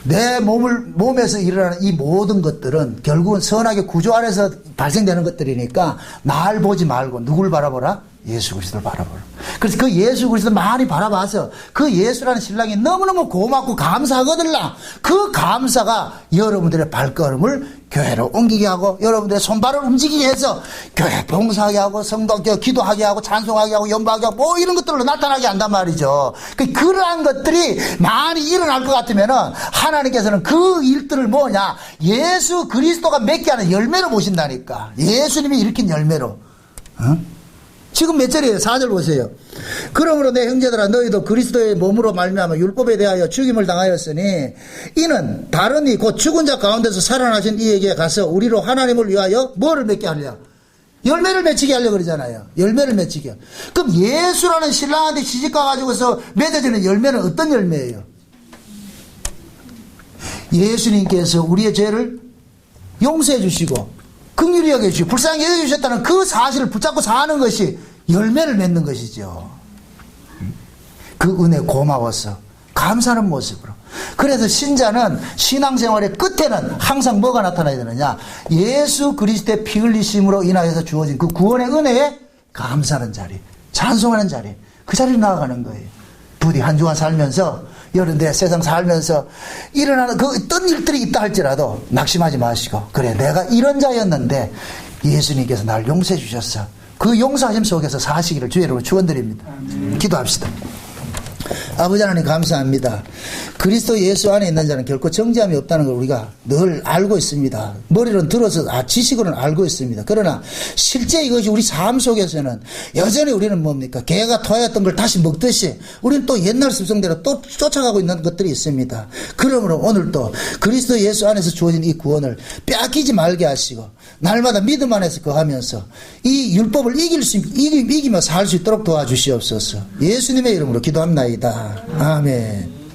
내 몸에서 일어나는 이 모든 것들은 결국은 선악의 구조 안에서 발생되는 것들이니까 날 보지 말고 누굴 바라보라? 예수 그리스도를 바라보라. 그래서 그 예수 그리스도를 많이 바라봐서 그 예수라는 신랑이 너무너무 고맙고 감사하거든요. 그 감사가 여러분들의 발걸음을 교회로 옮기게 하고 여러분들의 손발을 움직이게 해서 교회 봉사하게 하고 성도 기도하게 하고 찬송하게 하고 연보하게 하고 뭐 이런 것들로 나타나게 한단 말이죠. 그러한 것들이 많이 일어날 것 같으면은 하나님께서는 그 일들을 뭐냐? 예수 그리스도가 맺게 하는 열매로 보신다니까. 예수님이 일으킨 열매로. 지금 몇 절이에요? 4절 보세요. 그러므로 내 형제들아 너희도 그리스도의 몸으로 말미암아 율법에 대하여 죽임을 당하였으니 이는 다른 이 곧 죽은 자 가운데서 살아나신 이에게 가서 우리로 하나님을 위하여 뭐를 맺게 하려? 열매를 맺히게 하려고 그러잖아요. 열매를 맺히게. 그럼 예수라는 신랑한테 시집가 가지고서 맺어지는 열매는 어떤 열매예요? 예수님께서 우리의 죄를 용서해 주시고 긍휼히 여겨주시고 불쌍히 여겨주셨다는 그 사실을 붙잡고 사는 것이 열매를 맺는 것이죠. 그 은혜 고마워서 감사하는 모습으로. 그래서 신자는 신앙생활의 끝에는 항상 뭐가 나타나야 되느냐? 예수 그리스도의 피 흘리심으로 인하여서 주어진 그 구원의 은혜에 감사하는 자리, 찬송하는 자리, 그 자리로 나아가는 거예요. 부디 한 주간 살면서 여러분들 세상 살면서 일어나는 그 어떤 일들이 있다 할지라도 낙심하지 마시고, 그래 내가 이런 자였는데 예수님께서 나를 용서해 주셨어. 그 용서하심 속에서 사시기를 주의 이름으로 축원드립니다. 기도합시다. 아버지 하나님 감사합니다. 그리스도 예수 안에 있는 자는 결코 정죄함이 없다는 걸 우리가 늘 알고 있습니다. 머리로는 들어서 지식으로는 알고 있습니다. 그러나 실제 이것이 우리 삶 속에서는 여전히 우리는 뭡니까? 개가 토하였던 걸 다시 먹듯이 우리는 또 옛날 습성대로 또 쫓아가고 있는 것들이 있습니다. 그러므로 오늘 또 그리스도 예수 안에서 주어진 이 구원을 빼앗기지 말게 하시고 날마다 믿음 안에서 거하면서 이 율법을 이기며 살 수 있도록 도와주시옵소서. 예수님의 이름으로 기도합나이다. 아멘.